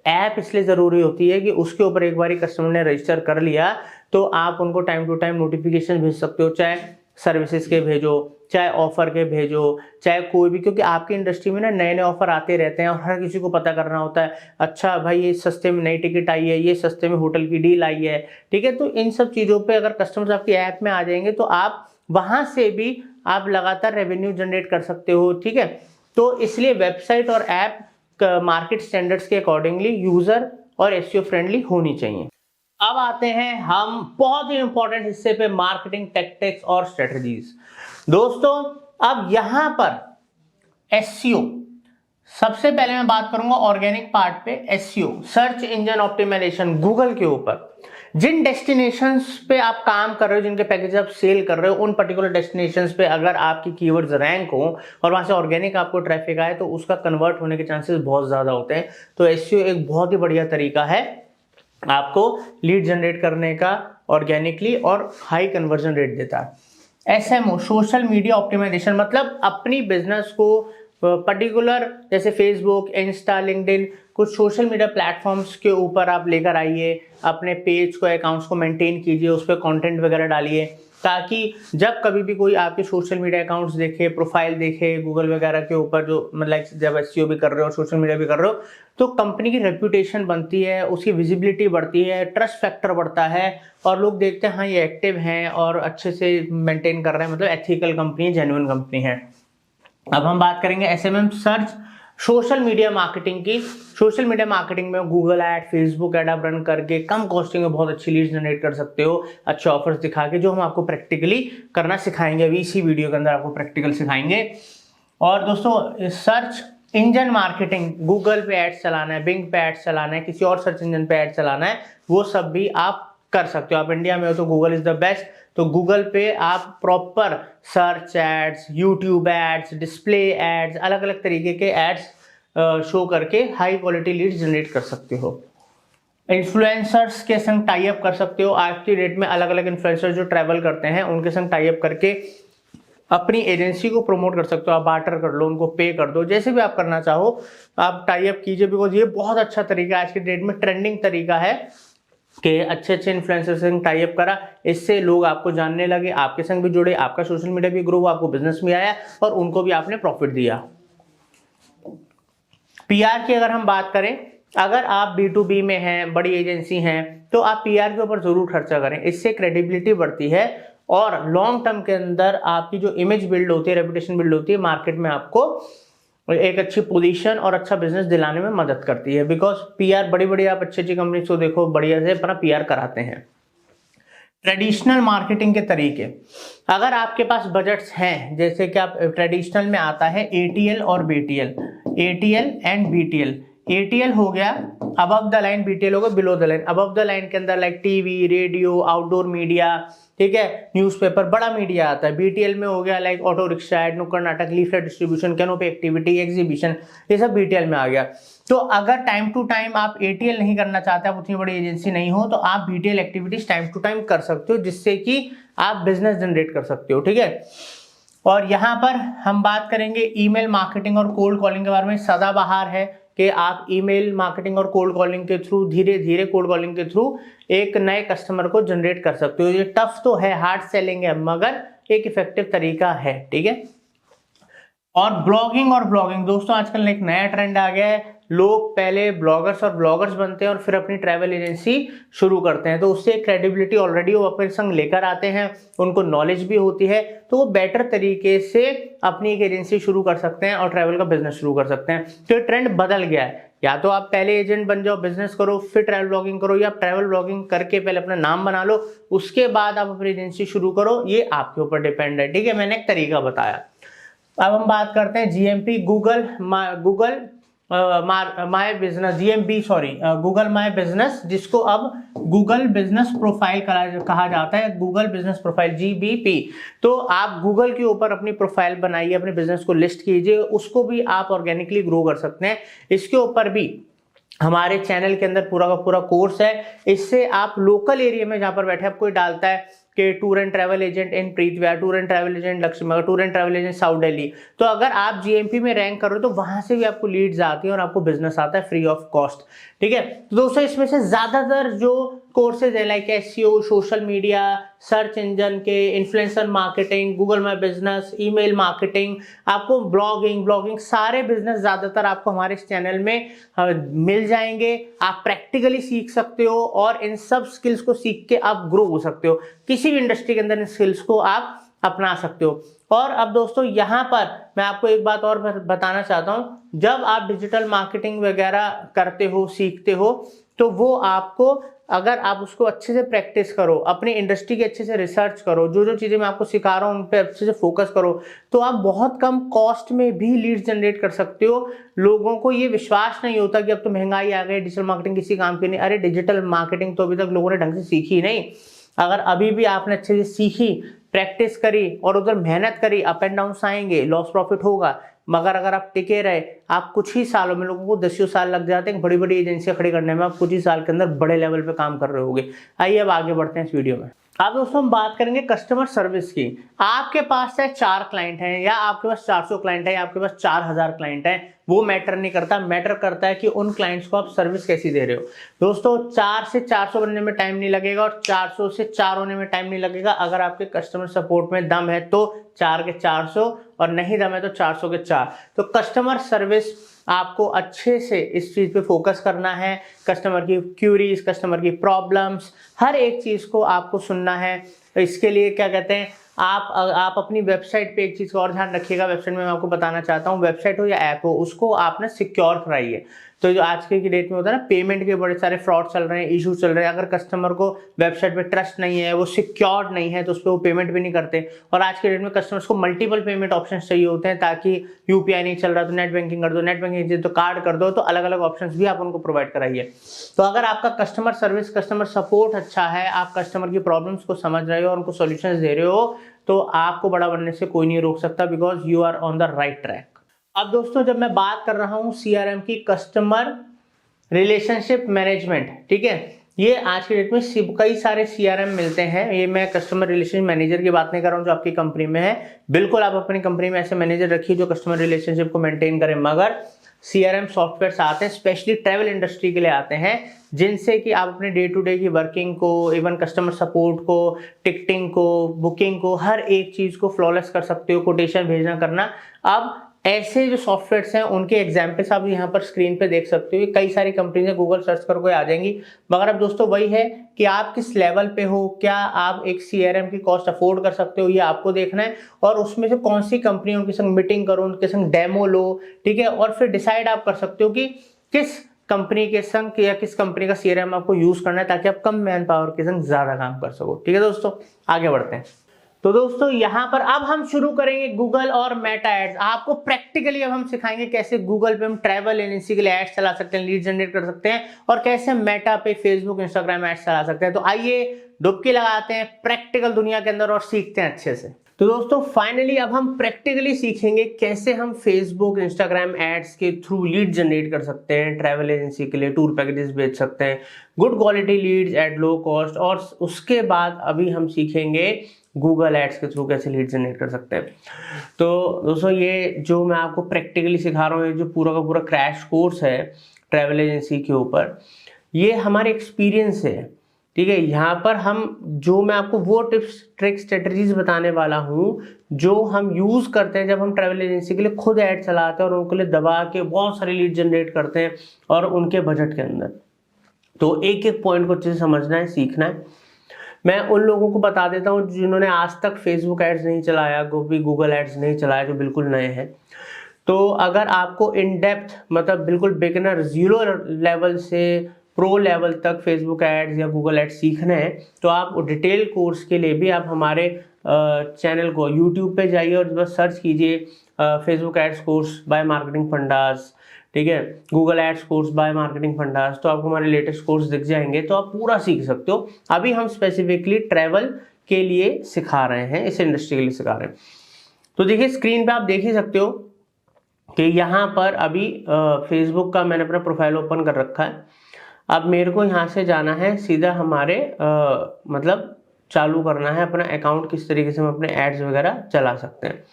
ऐप इसलिए ज़रूरी होती है कि उसके ऊपर एक बार कस्टमर ने रजिस्टर कर लिया तो आप उनको टाइम टू टाइम नोटिफिकेशन भेज सकते हो, चाहे सर्विसेज के भेजो, चाहे ऑफर के भेजो, चाहे कोई भी, क्योंकि आपकी इंडस्ट्री में ना नए नए ऑफर आते रहते हैं और हर किसी को पता करना होता है, अच्छा भाई ये सस्ते में नई टिकट आई है, ये सस्ते में होटल की डील आई है, ठीक है। तो इन सब चीज़ों पे अगर कस्टमर्स आपकी ऐप में आ जाएंगे तो आप वहाँ से भी आप लगातार रेवेन्यू जनरेट कर सकते हो, ठीक है। तो इसलिए वेबसाइट और ऐप मार्केट स्टैंडर्ड्स के अकॉर्डिंगली यूजर और एसईओ फ्रेंडली होनी चाहिए। अब आते हैं हम बहुत ही इंपॉर्टेंट हिस्से पे, मार्केटिंग टैक्टिक्स और स्ट्रेटजीज। दोस्तों अब यहां पर एसईओ, सबसे पहले मैं बात करूंगा ऑर्गेनिक पार्ट पे। SEO search engine optimisation, Google के ऊपर जिन डेस्टिनेशंस पे आप काम कर रहे हो, जिनके पैकेज आप सेल कर रहे हो, उन पर्टिकुलर डेस्टिनेशंस पे अगर आपकी कीवर्ड्स रैंक हो और वहां से ऑर्गेनिक आपको ट्रैफिक आए तो उसका कन्वर्ट होने के चांसेस बहुत ज्यादा होते हैं। तो एसईओ एक बहुत ही बढ़िया तरीका है आपको लीड जनरेट करने का ऑर्गेनिकली और हाई कन्वर्जन रेट देता है। एसएमओ सोशल मीडिया ऑप्टिमाइजेशन, मतलब अपनी बिजनेस को पर्टिकुलर जैसे फेसबुक, इंस्टा, लिंक्डइन, कुछ सोशल मीडिया प्लेटफॉर्म्स के ऊपर आप लेकर आइए, अपने पेज को, अकाउंट्स को मेंटेन कीजिए, उस पर कंटेंट वगैरह डालिए, ताकि जब कभी भी कोई आपके सोशल मीडिया अकाउंट्स देखे, प्रोफाइल देखे गूगल वगैरह के ऊपर, जो मतलब जब एसईओ भी कर रहे हो, सोशल मीडिया भी कर रहे हो, तो कंपनी की रेप्यूटेशन बनती है, उसकी विजिबिलिटी बढ़ती है, ट्रस्ट फैक्टर बढ़ता है और लोग देखते हैं हाँ ये एक्टिव हैं और अच्छे से मेंटेन कर रहे हैं, मतलब एथिकल कंपनी है, जेन्युइन कंपनी है। अब हम बात करेंगे SMM search social media marketing की। सोशल मीडिया मार्केटिंग में गूगल ऐड, फेसबुक ऐड आप रन करके कम कॉस्टिंग में बहुत अच्छी लीड्स जनरेट कर सकते हो, अच्छे ऑफर्स दिखा के, जो हम आपको प्रैक्टिकली करना सिखाएंगे अभी इसी वीडियो के अंदर, आपको प्रैक्टिकल सिखाएंगे। और दोस्तों सर्च इंजन मार्केटिंग, गूगल पे एड्स चलाना है, बिंग पे एड्स चलाना है, किसी और सर्च इंजन पे एड्स चलाना है, वो सब भी आप कर सकते हो। आप इंडिया में हो तो गूगल इज द बेस्ट, तो गूगल पे आप proper search ads, YouTube ads, display ads, अलग अलग तरीके के एड्स शो करके हाई क्वालिटी लीड्स जनरेट कर सकते हो। इन्फ्लुएंसर्स के संग टाई अप कर सकते हो। आज की डेट में अलग अलग इन्फ्लुएंसर्स जो ट्रैवल करते हैं उनके संग टाई अप करके अपनी एजेंसी को प्रमोट कर सकते हो। आप बार्टर कर लो, उनको पे कर दो, जैसे भी आप करना चाहो आप टाई अप कीजिए, बिकॉज ये बहुत अच्छा तरीका है, आज की डेट में ट्रेंडिंग तरीका है कि अच्छे अच्छे इन्फ्लुएंसर से टाई अप करा, इससे लोग आपको जानने लगे, आपके संग भी जुड़े, आपका सोशल मीडिया भी ग्रो हुआ, आपको बिजनेस में आया और उनको भी आपने प्रॉफिट दिया। पीआर की अगर हम बात करें, अगर आप B2B में हैं, बड़ी एजेंसी हैं, तो आप पीआर के ऊपर जरूर खर्चा करें, इससे क्रेडिबिलिटी बढ़ती है और लॉन्ग टर्म के अंदर आपकी जो इमेज बिल्ड होती है, रेपुटेशन बिल्ड होती है मार्केट में, आपको एक अच्छी पोजीशन और अच्छा बिजनेस दिलाने में मदद करती है। बिकॉज पीआर बड़ी बड़ी आप अच्छी अच्छी कंपनी को देखो बढ़िया से अपना पीआर कराते हैं। ट्रेडिशनल मार्केटिंग के तरीके, अगर आपके पास बजट्स हैं, जैसे कि आप ट्रेडिशनल में आता है एटीएल और BTL, ATL and BTL. ATL हो गया अबव द लाइन, बीटीएल हो गया below the line. Above the line के अंदर like TV, radio, outdoor media, ठीक है, न्यूज़पेपर, बड़ा मीडिया आता है। बीटीएल में हो गया लाइक ऑटो रिक्शा एड, नुक्कड़ नाटक, leaflet distribution, canopy activity, exhibition, ये सब बीटीएल में आ गया। तो अगर टाइम टू टाइम आप एटीएल नहीं करना चाहते, आप उतनी बड़ी एजेंसी नहीं हो, तो आप BTL activities time to time कर सकते हो, जिससे कि आप बिजनेस जनरेट कर सकते हो, ठीक है। और यहाँ पर हम बात करेंगे ईमेल मार्केटिंग और कोल्ड कॉलिंग के बारे में। सदाबहार है कि आप ईमेल मार्केटिंग और कोल्ड कॉलिंग के थ्रू, धीरे धीरे कोल्ड कॉलिंग के थ्रू एक नए कस्टमर को जनरेट कर सकते हो। ये टफ तो है, हार्ड सेलिंग है, मगर एक इफेक्टिव तरीका है, ठीक है। और ब्लॉगिंग दोस्तों आजकल एक नया ट्रेंड आ गया है, लोग पहले ब्लॉगर्स और ब्लॉगर्स बनते हैं और फिर अपनी ट्रैवल एजेंसी शुरू करते हैं, तो उससे क्रेडिबिलिटी ऑलरेडी वो अपने संग लेकर आते हैं, उनको नॉलेज भी होती है, तो वो बेटर तरीके से अपनी एक एजेंसी शुरू कर सकते हैं और ट्रैवल का बिजनेस शुरू कर सकते हैं। तो ये ट्रेंड बदल गया है, या तो आप पहले एजेंट बन जाओ, बिजनेस करो, फिर ट्रैवल ब्लॉगिंग करो, या ट्रैवल ब्लॉगिंग करके पहले अपना नाम बना लो, उसके बाद आप अपनी एजेंसी शुरू करो, ये आपके ऊपर डिपेंड है, ठीक है। मैंने एक तरीका बताया। अब हम बात करते हैं GMP, Google my business, GMP sorry, Google my business, जिसको अब गूगल बिजनेस प्रोफाइल कहा जाता है, गूगल बिजनेस प्रोफाइल, GBP। तो आप गूगल के ऊपर अपनी प्रोफाइल बनाइए, अपने बिजनेस को लिस्ट कीजिए, उसको भी आप ऑर्गेनिकली ग्रो कर सकते हैं। इसके ऊपर भी हमारे चैनल के अंदर पूरा का पूरा कोर्स है। इससे आप लोकल एरिया में जहां पर बैठे, आप कोई डालता है कि tour and travel agent in प्रीतविहार, tour and travel agent Laxmi Nagar, tour and travel agent south Delhi, तो अगर आप जीएमपी में रैंक कर रहे हो तो वहां से भी आपको लीड्स आती है और आपको बिजनेस आता है फ्री ऑफ कॉस्ट। ठीक है, तो दोस्तों इसमें से ज्यादातर जो कोर्सेज है like SEO, social media, search engine के, influencer marketing, Google my business, email marketing, आपको ब्लॉगिंग सारे बिजनेस ज्यादातर आपको हमारे इस चैनल में मिल जाएंगे। आप प्रैक्टिकली सीख सकते हो और इन सब स्किल्स को सीख के आप ग्रो हो सकते हो, किसी भी इंडस्ट्री के अंदर इन स्किल्स को आप अपना सकते हो। और अब दोस्तों यहाँ पर मैं आपको एक बात और बताना चाहता हूं, जब आप डिजिटल मार्केटिंग वगैरह करते हो, सीखते हो, तो वो आपको, अगर आप उसको अच्छे से प्रैक्टिस करो, अपनी इंडस्ट्री की अच्छे से रिसर्च करो, जो जो चीजें मैं आपको सिखा रहा हूं उन पे अच्छे से फोकस करो, तो आप बहुत कम कॉस्ट में भी लीड जनरेट कर सकते हो। लोगों को ये विश्वास नहीं होता कि अब तो महंगाई आ गई, डिजिटल मार्केटिंग किसी काम की नहीं। अरे डिजिटल मार्केटिंग तो अभी तक लोगों ने ढंग से सीखी नहीं। अगर अभी भी आपने अच्छे से सीखी, प्रैक्टिस करी और उधर मेहनत करी, अप एंड डाउन आएंगे, लॉस प्रॉफिट होगा, मगर अगर आप टिके रहे, आप कुछ ही सालों में, लोगों को 10 साल लग जाते हैं बड़ी बड़ी एजेंसियां खड़ी करने में, आप कुछ ही साल के अंदर बड़े लेवल पे काम कर रहे होगे। आइए अब आगे बढ़ते हैं इस वीडियो में। अब दोस्तों हम बात करेंगे कस्टमर सर्विस की। आपके पास चाहे 4 क्लाइंट हैं या आपके पास 400 क्लाइंट है या आपके पास 4000 क्लाइंट है, वो मैटर नहीं करता। मैटर करता है कि उन क्लाइंट्स को आप सर्विस कैसी दे रहे हो। दोस्तों 4 से 400 बनने में टाइम नहीं लगेगा और 400 से 4 होने में टाइम नहीं लगेगा। अगर आपके कस्टमर सपोर्ट में दम है तो 4 के 400, और नहीं दम है तो 400 के 4। तो कस्टमर सर्विस आपको अच्छे से इस चीज पे फोकस करना है। कस्टमर की क्यूरीज, कस्टमर की प्रॉब्लम्स, हर एक चीज को आपको सुनना है। तो इसके लिए क्या कहते हैं, आप अपनी वेबसाइट पे एक चीज का और ध्यान रखिएगा। वेबसाइट में मैं आपको बताना चाहता हूँ, वेबसाइट हो या ऐप हो, उसको आपने सिक्योर कराइए। तो जो आज के डेट में होता है ना, पेमेंट के बड़े सारे फ्रॉड चल रहे हैं, इशू चल रहे हैं। अगर कस्टमर को वेबसाइट पे ट्रस्ट नहीं है, वो सिक्योर्ड नहीं है, तो उस पर वो पेमेंट भी नहीं करते। और आज के डेट में कस्टमर्स को मल्टीपल पेमेंट ऑप्शन चाहिए होते हैं, ताकि यूपीआई नहीं चल रहा तो नेट बैंकिंग कर दो, नेट बैंकिंग तो कार्ड कर दो, तो अलग अलग ऑप्शन भी आप उनको प्रोवाइड कराइए। तो अगर आपका कस्टमर सर्विस, कस्टमर सपोर्ट अच्छा है, आप कस्टमर की प्रॉब्लम्स को समझ रहे हो और उनको सॉल्यूशंस दे रहे हो, तो आपको बड़ा बनने से कोई नहीं रोक सकता, because you are on the right track. अब दोस्तों जब मैं बात कर रहा हूं सीआरएम की, कस्टमर रिलेशनशिप मैनेजमेंट, ठीक है, ये आज के डेट में कई सारे सीआरएम मिलते हैं। ये मैं कस्टमर रिलेशनशिप मैनेजर की बात नहीं कर रहा हूं जो आपकी कंपनी में है। बिल्कुल आप अपनी कंपनी में ऐसे मैनेजर रखिए जो कस्टमर रिलेशनशिप को मेंटेन करें, मगर सीआरएम सॉफ्टवेयर आते हैं, स्पेशली ट्रैवल इंडस्ट्री के लिए आते हैं, जिनसे कि आप अपने डे टू डे की वर्किंग को, इवन कस्टमर सपोर्ट को, टिकटिंग को, बुकिंग को, हर एक चीज को फ्लॉलेस कर सकते हो, कोटेशन भेजना करना। अब ऐसे जो सॉफ्टवेयर्स हैं उनके एग्जाम्पल्स आप यहाँ पर स्क्रीन पे देख सकते हो। कई सारी कंपनीज है, गूगल सर्च करोगे आ जाएंगी। मगर अब दोस्तों वही है कि आप किस लेवल पे हो, क्या आप एक सीआरएम की कॉस्ट अफोर्ड कर सकते हो, ये आपको देखना है। और उसमें से कौन सी कंपनी, उनके संग मीटिंग करो, उनके संग डेमो लो, ठीक है, और फिर डिसाइड आप कर सकते हो कि किस कंपनी के संग या किस कंपनी का सीआरएम आपको यूज करना है, ताकि आप कम मैन पावर के संग ज्यादा काम कर सको। ठीक है दोस्तों, आगे बढ़ते हैं। तो दोस्तों यहां पर अब हम शुरू करेंगे गूगल और मेटा एड्स। आपको प्रैक्टिकली अब हम सिखाएंगे कैसे गूगल पे हम ट्रैवल एजेंसी के लिए एड्स चला सकते हैं, लीड जनरेट कर सकते हैं, और कैसे मेटा पे, फेसबुक, इंस्टाग्राम एड्स चला सकते हैं। तो आइए डुबकी लगाते हैं प्रैक्टिकल दुनिया के अंदर और सीखते हैं अच्छे से। तो दोस्तों फाइनली अब हम प्रैक्टिकली सीखेंगे कैसे हम फेसबुक, इंस्टाग्राम एड्स के थ्रू लीड जनरेट कर सकते हैं, ट्रैवल एजेंसी के लिए टूर पैकेजेस बेच सकते हैं, good quality Leeds at low cost. और उसके बाद अभी हम सीखेंगे गूगल एड्स के थ्रू कैसे लीड जनरेट कर सकते हैं। तो दोस्तों ये जो मैं आपको प्रैक्टिकली सिखा रहा हूँ, ये जो पूरा का पूरा क्रैश कोर्स है ट्रैवल एजेंसी के ऊपर, ये हमारे एक्सपीरियंस है। ठीक है, यहाँ पर हम जो मैं आपको वो टिप्स, ट्रिक्स, स्ट्रेटजीज बताने वाला हूँ जो हम यूज करते हैं जब हम ट्रैवल एजेंसी के लिए खुद ऐड चलाते हैं और उनके लिए दबा के बहुत सारी लीड जनरेट करते हैं और उनके बजट के अंदर। तो एक एक पॉइंट को अच्छे से समझना है, सीखना है। मैं उन लोगों को बता देता हूँ जिन्होंने आज तक फेसबुक एड्स नहीं चलाया, गूगल एड्स नहीं चलाया, जो बिल्कुल नए हैं। तो अगर आपको इन डेप्थ, मतलब बिल्कुल बिगिनर, जीरो लेवल से प्रो लेवल तक फेसबुक एड्स या गूगल एड्स सीखना है, तो आप डिटेल कोर्स के लिए भी आप हमारे चैनल को यूट्यूब पे जाइए और बस सर्च कीजिए Facebook ads course by Marketing Fundas, ठीक है, Google ads course by Marketing Fundas, तो आपको हमारे लेटेस्ट कोर्स दिख जाएंगे, तो आप पूरा सीख सकते हो। अभी हम स्पेसिफिकली ट्रैवल के लिए सिखा रहे हैं, इस इंडस्ट्री के लिए सिखा रहे हैं। तो देखिए स्क्रीन पे आप देख ही सकते हो कि यहाँ पर अभी फेसबुक का मैंने अपना प्रोफाइल ओपन कर रखा है। अब मेरे को यहाँ से जाना है सीधा हमारे मतलब चालू करना है अपना अकाउंट, किस तरीके से हम अपने एड्स वगैरह चला सकते हैं।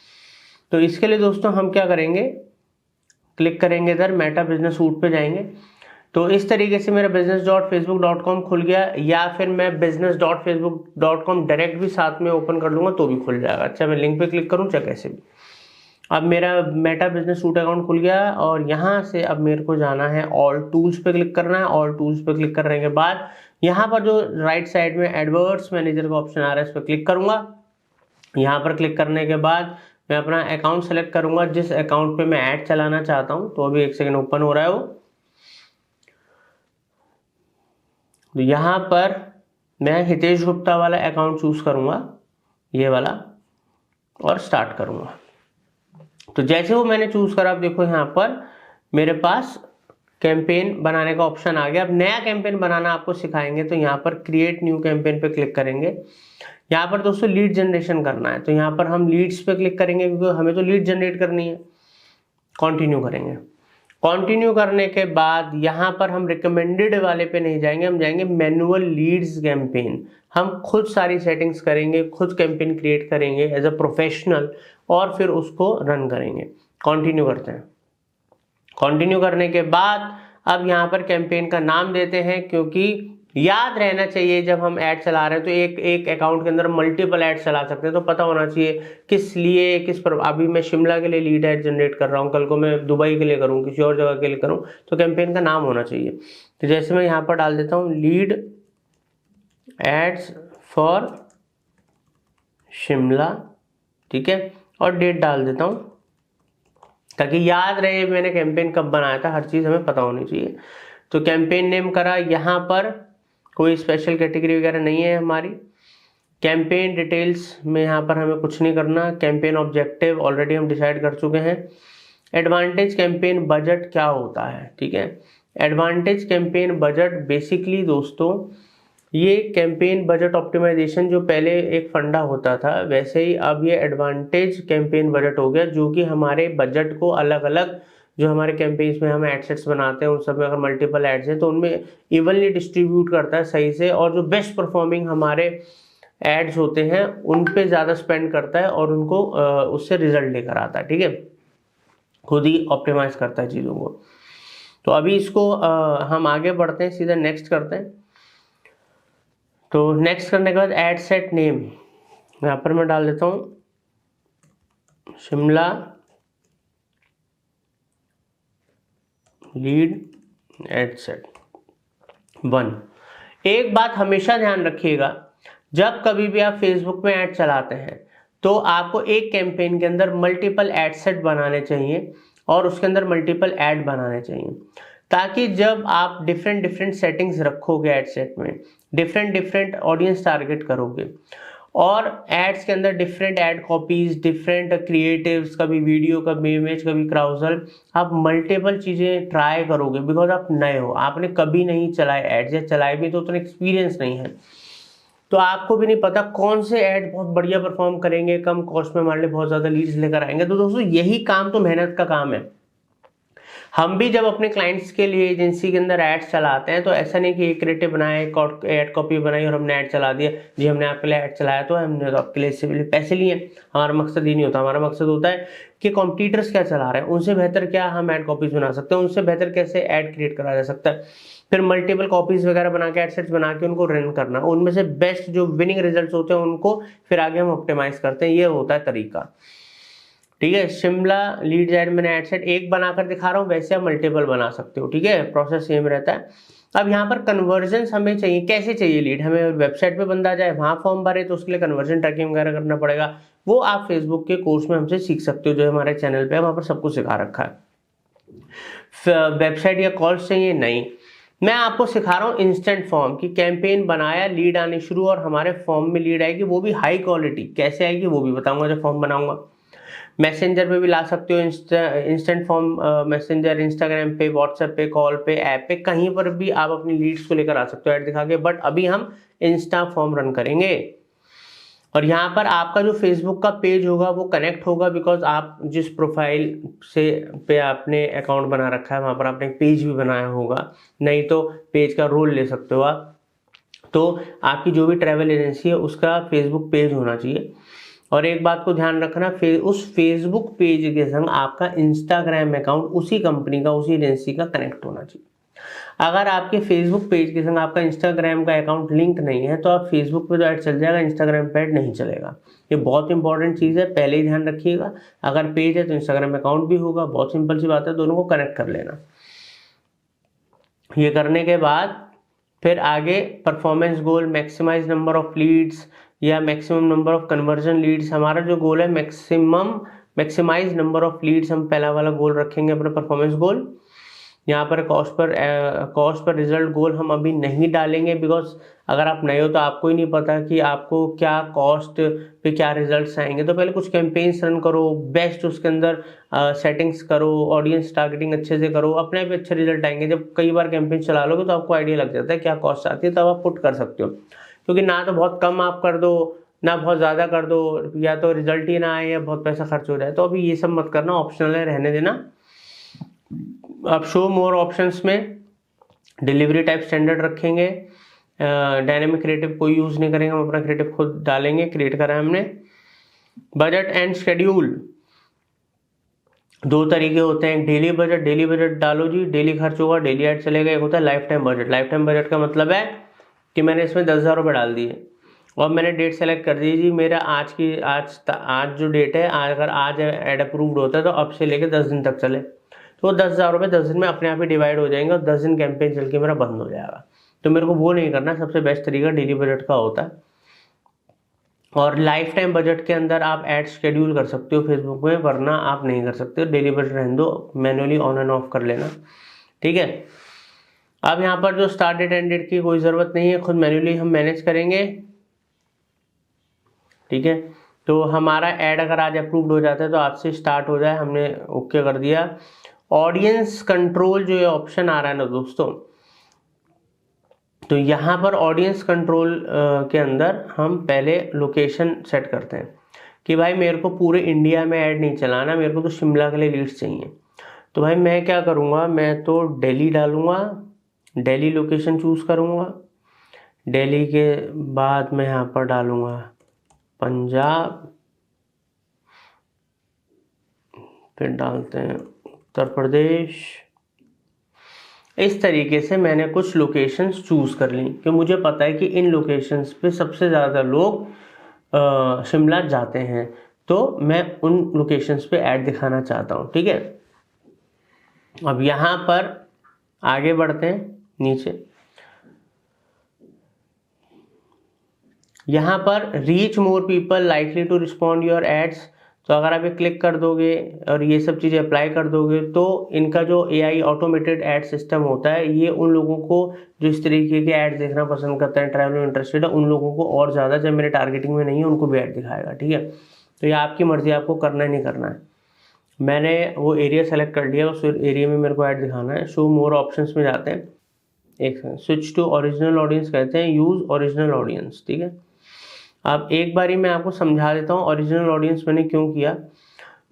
तो इसके लिए दोस्तों हम क्या करेंगे, क्लिक करेंगे इधर मेटा बिजनेस सूट पे जाएंगे। तो इस तरीके से मेरा business.facebook.com खुल गया, या फिर मैं business.facebook.com डायरेक्ट भी साथ में ओपन कर लूँगा तो भी खुल जाएगा। अच्छा, मैं लिंक पे क्लिक करूँ चाहे कैसे भी। अब मेरा मेटा बिजनेस सूट अकाउंट खुल गया और यहाँ से अब मेरे को जाना है ऑल टूल्स पे क्लिक करना है। ऑल टूल्स पे क्लिक करने के बाद यहाँ पर जो राइट साइड में एडवर्ड्स मैनेजर का ऑप्शन आ रहा है इस पर क्लिक करूँगा। यहाँ पर क्लिक करने के बाद मैं अपना अकाउंट सेलेक्ट करूँगा जिस अकाउंट पे मैं ऐड चलाना चाहता हूँ। तो अभी एक सेकेंड ओपन हो रहा है वो। तो यहाँ पर मैं हितेश गुप्ता वाला अकाउंट चूज करूँगा, ये वाला, और स्टार्ट करूँगा। तो जैसे वो मैंने चूज करा, अब देखो यहाँ पर मेरे पास कैंपेन बनाने का ऑप्शन आ गया। अब नया कैंपेन बनाना आपको सिखाएंगे, तो यहाँ पर क्रिएट न्यू कैंपेन पे क्लिक करेंगे। यहाँ पर दोस्तों लीड जनरेशन करना है, तो यहाँ पर हम लीड्स पे क्लिक करेंगे क्योंकि हमें तो लीड जनरेट करनी है। कंटिन्यू करेंगे। कंटिन्यू करने के बाद यहाँ पर हम रिकमेंडेड वाले पे नहीं जाएंगे, हम जाएंगे मैनुअल लीड्स कैंपेन। हम खुद सारी सेटिंग्स करेंगे, खुद कैंपेन क्रिएट करेंगे एज अ प्रोफेशनल और फिर उसको रन करेंगे। कंटिन्यू करते हैं। कंटिन्यू करने के बाद अब यहाँ पर कैंपेन का नाम देते हैं, क्योंकि याद रहना चाहिए जब हम ऐड चला रहे हैं तो एक अकाउंट के अंदर मल्टीपल ऐड चला सकते हैं, तो पता होना चाहिए किस लिए अभी मैं शिमला के लिए लीड ऐड जनरेट कर रहा हूँ, कल को मैं दुबई के लिए करूँ, किसी और जगह के लिए करूँ, तो कैंपेन का नाम होना चाहिए। तो जैसे मैं यहाँ पर डाल देता हूँ लीड एड्स फॉर शिमला, ठीक है, और डेट डाल देता हूँ ताकि याद रहे मैंने कैंपेन कब बनाया था, हर चीज़ हमें पता होनी चाहिए। तो कैंपेन नेम करा, यहाँ पर कोई स्पेशल कैटेगरी वगैरह नहीं है हमारी। कैंपेन डिटेल्स में यहाँ पर हमें कुछ नहीं करना। कैंपेन ऑब्जेक्टिव ऑलरेडी हम डिसाइड कर चुके हैं। एडवांटेज कैंपेन बजट क्या होता है, ठीक है। एडवांटेज कैंपेन बजट बेसिकली दोस्तों ये कैंपेन बजट ऑप्टिमाइजेशन जो पहले एक फंडा होता था, वैसे ही अब ये एडवांटेज कैंपेन बजट हो गया, जो कि हमारे बजट को अलग अलग, जो हमारे कैंपेन्स में हम एडसेट्स बनाते हैं उन सब में अगर मल्टीपल एड्स हैं तो उनमें इवनली डिस्ट्रीब्यूट करता है सही से, और जो बेस्ट परफॉर्मिंग हमारे एड्स होते हैं उन पे ज़्यादा स्पेंड करता है और उनको उससे रिजल्ट लेकर आता है, ठीक है, खुद ही ऑप्टिमाइज करता है चीज़ों को। तो अभी इसको हम आगे बढ़ते हैं, सीधा नेक्स्ट करते हैं। तो नेक्स्ट करने के बाद एड सेट नेम यहाँ पर मैं डाल देता हूँ शिमला लीड एड सेट 1। एक बात हमेशा ध्यान रखिएगा, जब कभी भी आप फेसबुक में ऐड चलाते हैं तो आपको एक कैंपेन के अंदर मल्टीपल एड सेट बनाने चाहिए और उसके अंदर मल्टीपल ऐड बनाने चाहिए, ताकि जब आप डिफरेंट सेटिंग्स रखोगे एड सेट में, डिफरेंट ऑडियंस टारगेट करोगे और एड्स के अंदर different add copies, different creatives, कभी वीडियो, कभी इमेज, कभी क्राउजल, आप मल्टीपल चीज़ें ट्राई करोगे बिकॉज आप नए हो, आपने कभी नहीं चलाए एड्स, या चलाए भी तो उतना एक्सपीरियंस नहीं है, तो आपको भी नहीं पता कौन से ऐड बहुत बढ़िया परफॉर्म करेंगे, कम कॉस्ट में हमारे लिए बहुत ज़्यादा लीड्स लेकर आएंगे। तो दोस्तों यही काम तो मेहनत का काम है। हम भी जब अपने क्लाइंट्स के लिए एजेंसी के अंदर एड्स चलाते हैं तो ऐसा नहीं कि एक क्रिएटिव बनाए, ऐड कॉपी बनाई और हमने ऐड चला दिया, जी हमने आपके लिए ऐड चलाया तो हमने तो आपके लिए इससे पैसे लिए। हमारा मकसद ही नहीं होता। हमारा मकसद होता है कि कॉम्पिटिटर्स क्या चला रहे हैं, उनसे बेहतर क्या हम ऐड कॉपीज बना सकते हैं, उनसे बेहतर कैसे ऐड क्रिएट करा जा सकता है, फिर मल्टीपल कॉपीज वगैरह बना के, एडसेट्स बना के उनको रन करना, उनमें से बेस्ट जो विनिंग रिजल्ट्स होते हैं उनको फिर आगे हम ऑप्टिमाइज करते हैं। ये होता है तरीका, ठीक है। शिमला लीड एड मैंने एडसेट एक बनाकर दिखा रहा हूँ, वैसे आप मल्टीपल बना सकते हो, ठीक है, प्रोसेस सेम रहता है। अब यहाँ पर कन्वर्जन हमें चाहिए, कैसे चाहिए लीड, हमें वेबसाइट पे बंदा जाए, वहाँ फॉर्म भरे तो उसके लिए कन्वर्जन ट्रैकिंग वगैरह करना पड़ेगा, वो आप फेसबुक के कोर्स में हमसे सीख सकते हो, जो हमारे चैनल पे वहाँ पर सब कुछ सिखा रखा है। वेबसाइट या कॉल्स चाहिए, नहीं, मैं आपको सिखा रहा हूँ इंस्टेंट फॉर्म की, कैंपेन बनाया, लीड आनी शुरू और हमारे फॉर्म में लीड आएगी, वो भी हाई क्वालिटी, कैसे आएगी वो भी बताऊंगा जब फॉर्म बनाऊंगा। मैसेंजर पे भी ला सकते हो, इंस्टेंट फॉर्म मैसेंजर, इंस्टाग्राम पे, व्हाट्सएप पे, कॉल पे, ऐप पे, कहीं पर भी आप अपनी लीड्स को लेकर आ सकते हो ऐड दिखा के, बट अभी हम इंस्टा फॉर्म रन करेंगे। और यहाँ पर आपका जो फेसबुक का पेज होगा वो कनेक्ट होगा, बिकॉज आप जिस प्रोफाइल से पे आपने अकाउंट बना रखा है वहाँ पर आपने एक पेज भी बनाया होगा, नहीं तो पेज का रोल ले सकते हो आप। तो आपकी जो भी ट्रैवल एजेंसी है उसका फेसबुक पेज होना चाहिए। और एक बात को ध्यान रखना, उस फेसबुक पेज के संग आपका इंस्टाग्राम अकाउंट उसी कंपनी का, उसी एजेंसी का कनेक्ट होना चाहिए। अगर आपके फेसबुक पेज के संग आपका इंस्टाग्राम का अकाउंट लिंक नहीं है तो आप फेसबुक पे तो ऐड चल जाएगा, इंस्टाग्राम पे ऐड नहीं चलेगा। ये बहुत इंपॉर्टेंट चीज़ है, पहले ही ध्यान रखिएगा। अगर पेज है तो इंस्टाग्राम अकाउंट भी होगा, बहुत सिंपल सी बात है, दोनों को कनेक्ट कर लेना। ये करने के बाद फिर आगे performance goal, maximize number of leads या maximum number of conversion leads. हमारा जो गोल है मैक्सिमाइज नंबर ऑफ लीड्स, हम पहला वाला गोल रखेंगे अपना परफॉर्मेंस गोल। यहाँ पर कॉस्ट पर रिजल्ट गोल हम अभी नहीं डालेंगे, बिकॉज अगर आप नए हो तो आपको ही नहीं पता कि आपको क्या कॉस्ट पे क्या रिजल्ट्स आएंगे। तो पहले कुछ कैंपेन्स रन करो, बेस्ट उसके अंदर सेटिंग्स करो, ऑडियंस टारगेटिंग अच्छे से करो, अपने पे अच्छे रिजल्ट आएंगे। जब कई बार कैंपेन चला लोगे तो आपको आइडिया लग जाता है क्या कॉस्ट आती है, तब आप पुट कर सकते हो। क्योंकि ना तो बहुत कम आप कर दो ना बहुत ज़्यादा कर दो, या तो रिजल्ट ही ना आए या बहुत पैसा खर्च हो जाए, तो अभी ये सब मत करना, ऑप्शनल है, रहने देना। अब शो मोर ऑप्शंस में डिलीवरी टाइप स्टैंडर्ड रखेंगे, डायनेमिक क्रिएटिव कोई यूज़ नहीं करेंगे, हम अपना क्रिएटिव खुद डालेंगे, क्रिएट करा है हमने। बजट एंड शेड्यूल, दो तरीके होते हैं, डेली बजट डालो जी, डेली खर्च होगा, डेली ऐड चलेगा। एक होता है life time budget. Life time budget का मतलब है कि मैंने इसमें 10,000 रुपये डाल दिए और मैंने डेट सेलेक्ट कर दी जी, मेरा आज जो डेट है, अगर आज ऐड अप्रूव्ड होता है तो अब से लेकर 10 दिन तक चले, तो 10,000 रुपये 10 दिन में अपने आप ही डिवाइड हो जाएंगे और 10 दिन कैंपेन चल के मेरा बंद हो जाएगा। तो मेरे को वो नहीं करना, सबसे बेस्ट तरीका डेली बजट का होता है। और लाइफ टाइम बजट के अंदर आप ऐड शेड्यूल कर सकते हो फेसबुक में, वरना आप नहीं कर सकते हो। डेली बजट रहने दो, मैनुअली ऑन एंड ऑफ कर लेना, ठीक है। अब यहाँ पर जो स्टार्ट डेट एंड डेट की कोई ज़रूरत नहीं है, खुद मैनुअली हम मैनेज करेंगे, ठीक है। तो हमारा ऐड अगर आज अप्रूव्ड हो जाता है तो आज से स्टार्ट हो जाए, हमने ओके कर दिया। ऑडियंस कंट्रोल जो ये ऑप्शन आ रहा है ना दोस्तों, तो यहाँ पर ऑडियंस कंट्रोल के अंदर हम पहले लोकेशन सेट करते हैं कि भाई मेरे को पूरे इंडिया में ऐड नहीं चलाना, मेरे को तो शिमला के लिए लीड्स चाहिए। तो भाई मैं क्या करूँगा, मैं तो दिल्ली डालूँगा, दिल्ली लोकेशन चूज़ करूँगा। दिल्ली के बाद मैं यहाँ पर डालूँगा पंजाब, फिर डालते हैं उत्तर प्रदेश। इस तरीके से मैंने कुछ लोकेशंस चूज़ कर ली कि मुझे पता है कि इन लोकेशंस पे सबसे ज़्यादा लोग शिमला जाते हैं, तो मैं उन लोकेशंस पे ऐड दिखाना चाहता हूँ, ठीक है। अब यहाँ पर आगे बढ़ते हैं नीचे, यहाँ पर reach more people likely to respond your ads. तो अगर आप ये क्लिक कर दोगे और ये सब चीज़ें अप्लाई कर दोगे तो इनका जो AI ऑटोमेटेड ऐड सिस्टम होता है, ये उन लोगों को जो इस तरीके के ऐड देखना पसंद करते हैं, ट्रैवल में इंटरेस्टेड है, उन लोगों को और ज़्यादा, जब मेरे टारगेटिंग में नहीं है उनको भी ऐड दिखाएगा, ठीक है। तो ये आपकी मर्ज़ी, आपको करना है नहीं करना है। मैंने वो एरिया सेलेक्ट कर लिया, उस एरिया में मेरे को ऐड दिखाना है। शो मोर ऑप्शंस में जाते हैं, एक स्विच टू ओरिजिनल ऑडियंस कहते हैं, यूज़ ओरिजिनल ऑडियंस, ठीक है। अब एक बारी मैं आपको समझा देता हूँ ओरिजिनल ऑडियंस मैंने क्यों किया।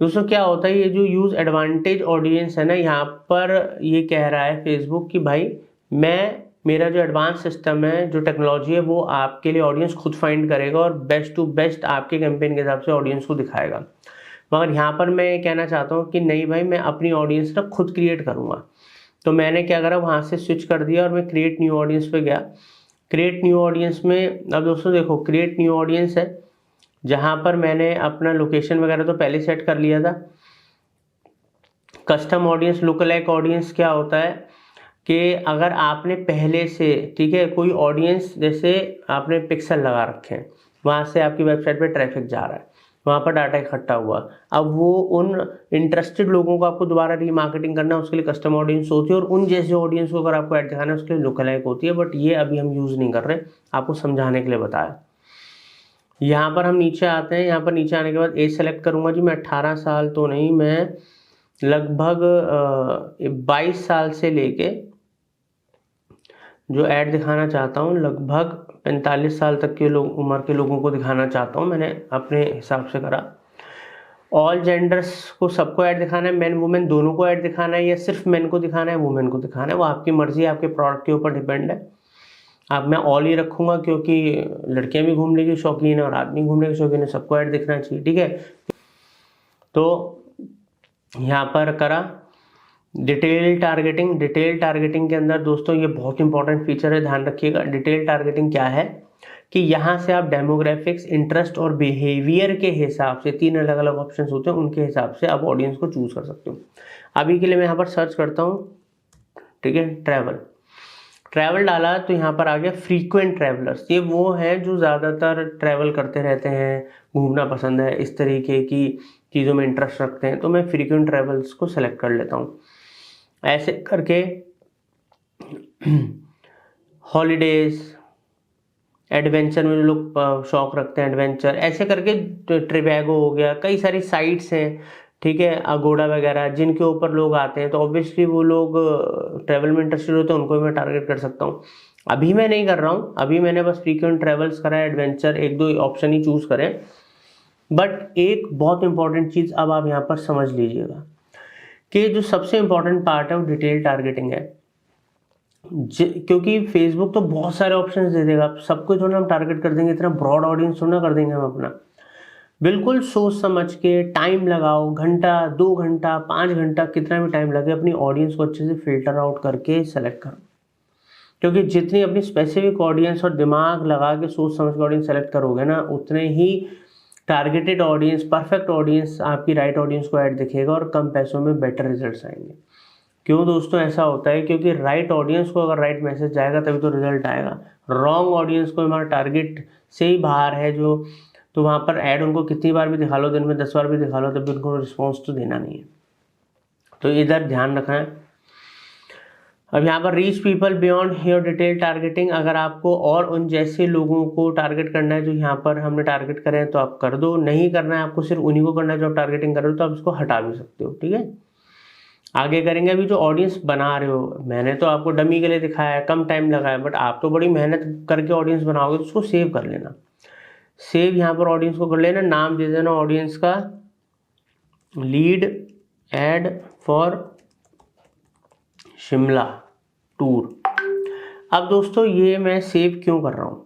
दोस्तों क्या होता है, ये जो यूज़ एडवांटेज ऑडियंस है ना, यहाँ पर ये कह रहा है फेसबुक कि भाई मेरा जो एडवांस सिस्टम है, जो टेक्नोलॉजी है, वो आपके लिए ऑडियंस खुद फाइंड करेगा और बेस्ट टू बेस्ट आपके कैंपेन के हिसाब से ऑडियंस को दिखाएगा। मगर यहाँ पर मैं ये कहना चाहता हूँ कि नहीं भाई, मैं अपनी ऑडियंस ना खुद क्रिएट करूँगा। तो मैंने क्या करा, वहाँ से स्विच कर दिया और मैं क्रिएट न्यू ऑडियंस पे गया। क्रिएट न्यू ऑडियंस में अब दोस्तों देखो, क्रिएट न्यू ऑडियंस है जहाँ पर मैंने अपना लोकेशन वगैरह तो पहले सेट कर लिया था। कस्टम ऑडियंस, लुकलाइक ऑडियंस क्या होता है कि अगर आपने पहले से, ठीक है, कोई ऑडियंस जैसे आपने पिक्सल लगा रखे हैं, वहाँ से आपकी वेबसाइट पे ट्रैफिक जा रहा है, वहाँ पर डाटा इकट्ठा हुआ, अब वो उन इंटरेस्टेड लोगों को आपको दोबारा रीमार्केटिंग करना है, उसके लिए कस्टम ऑडियंस होती है, और उन जैसे ऑडियंस को अगर आपको ऐड दिखाना है उसके लिए लुकलाइक होती है। बट ये अभी हम यूज़ नहीं कर रहे, आपको समझाने के लिए बताया। यहाँ पर हम नीचे आते हैं, यहाँ पर नीचे आने के बाद एज सेलेक्ट करूँगा जी, मैं 18 साल तो नहीं, मैं लगभग 22 साल से लेके जो ऐड दिखाना चाहता हूँ लगभग 45 साल तक के लोग उम्र के लोगों को दिखाना चाहता हूँ, मैंने अपने हिसाब से करा। ऑल जेंडर्स को सबको ऐड दिखाना है, मेन वुमेन दोनों को ऐड दिखाना है, या सिर्फ मेन को दिखाना है वुमेन को दिखाना है, वो आपकी मर्जी है, आपके प्रोडक्ट के ऊपर डिपेंड है। अब मैं ऑल ही रखूँगा क्योंकि लड़कियाँ भी घूमने की शौकीन है और आदमी घूमने के शौकीन है, सबको ऐड दिखना चाहिए, ठीक है। तो यहाँ पर करा डिटेल टारगेटिंग। डिटेल टारगेटिंग के अंदर दोस्तों ये बहुत इंपॉर्टेंट फीचर है, ध्यान रखिएगा। डिटेल टारगेटिंग क्या है कि यहाँ से आप डेमोग्राफिक्स, इंटरेस्ट और बिहेवियर के हिसाब से 3 अलग अलग ऑप्शंस होते हैं, उनके हिसाब से आप ऑडियंस को चूज कर सकते हो। अभी के लिए मैं यहाँ पर सर्च करता हूँ, ठीक है, ट्रैवल डाला तो यहाँ पर आ गया फ्रीक्वेंट ट्रैवलर्स। ये वो हैं जो ज़्यादातर ट्रैवल करते रहते हैं, घूमना पसंद है, इस तरीके की चीज़ों में इंटरेस्ट रखते हैं, तो मैं फ्रीक्वेंट ट्रैवल्स को सेलेक्ट कर लेता हूँ। ऐसे करके हॉलीडेज, एडवेंचर में जो लोग शौक रखते हैं एडवेंचर, ऐसे करके ट्रिबैगो हो गया, कई सारी साइट्स हैं, ठीक है, अगोड़ा वगैरह, जिनके ऊपर लोग आते हैं, तो ऑब्वियसली वो लोग ट्रैवल में इंटरेस्टेड होते हैं, उनको भी मैं टारगेट कर सकता हूँ। अभी मैं नहीं कर रहा हूँ, अभी मैंने बस फ्रीक्वेंट ट्रैवल्स करा, एडवेंचर, 1-2 ऑप्शन ही चूज करें। बट एक बहुत इंपॉर्टेंट चीज़ अब आप यहाँ पर समझ लीजिएगा कि जो सबसे इंपॉर्टेंट पार्ट है वो डिटेल टारगेटिंग है। क्योंकि फेसबुक तो बहुत सारे ऑप्शंस दे देगा, सबको थोड़ा हम टारगेट कर देंगे, इतना ब्रॉड ऑडियंस थोड़ा कर देंगे हम अपना। बिल्कुल सोच समझ के टाइम लगाओ, घंटा, 2 घंटा, 5 घंटा, कितना भी टाइम लगे, अपनी ऑडियंस को अच्छे से फिल्टर आउट करके सेलेक्ट करो। क्योंकि जितनी अपनी स्पेसिफिक ऑडियंस और दिमाग लगा के सोच समझ के ऑडियंस सेलेक्ट करोगे ना, उतने ही टारगेटेड ऑडियंस, परफेक्ट ऑडियंस, आपकी राइट ऑडियंस को ऐड दिखेगा और कम पैसों में बेटर रिजल्ट्स आएंगे। क्यों दोस्तों ऐसा होता है? क्योंकि राइट ऑडियंस को अगर राइट मैसेज जाएगा तभी तो रिजल्ट आएगा। रॉन्ग ऑडियंस को हमारा टारगेट से ही बाहर है जो, तो वहाँ पर ऐड उनको कितनी बार भी दिखा लो, दिन में 10 बार भी दिखा लो, तभी उनको रिस्पॉन्स तो देना नहीं है। तो इधर ध्यान रखना है। अब यहाँ पर reach people beyond your detail targeting, अगर आपको और उन जैसे लोगों को टारगेट करना है जो यहाँ पर हमने टारगेट करे हैं तो आप कर दो, नहीं करना है आपको, सिर्फ उन्हीं को करना है जो आप टारगेटिंग कर रहे हो, तो आप इसको हटा भी सकते हो, ठीक है। आगे करेंगे। अभी जो ऑडियंस बना रहे हो, मैंने तो आपको डमी के लिए दिखाया है, कम टाइम लगाया, बट आप तो बड़ी मेहनत करके ऑडियंस बनाओगे, तो उसको सेव कर लेना। सेव यहाँ पर ऑडियंस को कर लेना, नाम दे देना ऑडियंस का lead add for Shimla tour. अब दोस्तों ये मैं सेव क्यों कर रहा हूँ?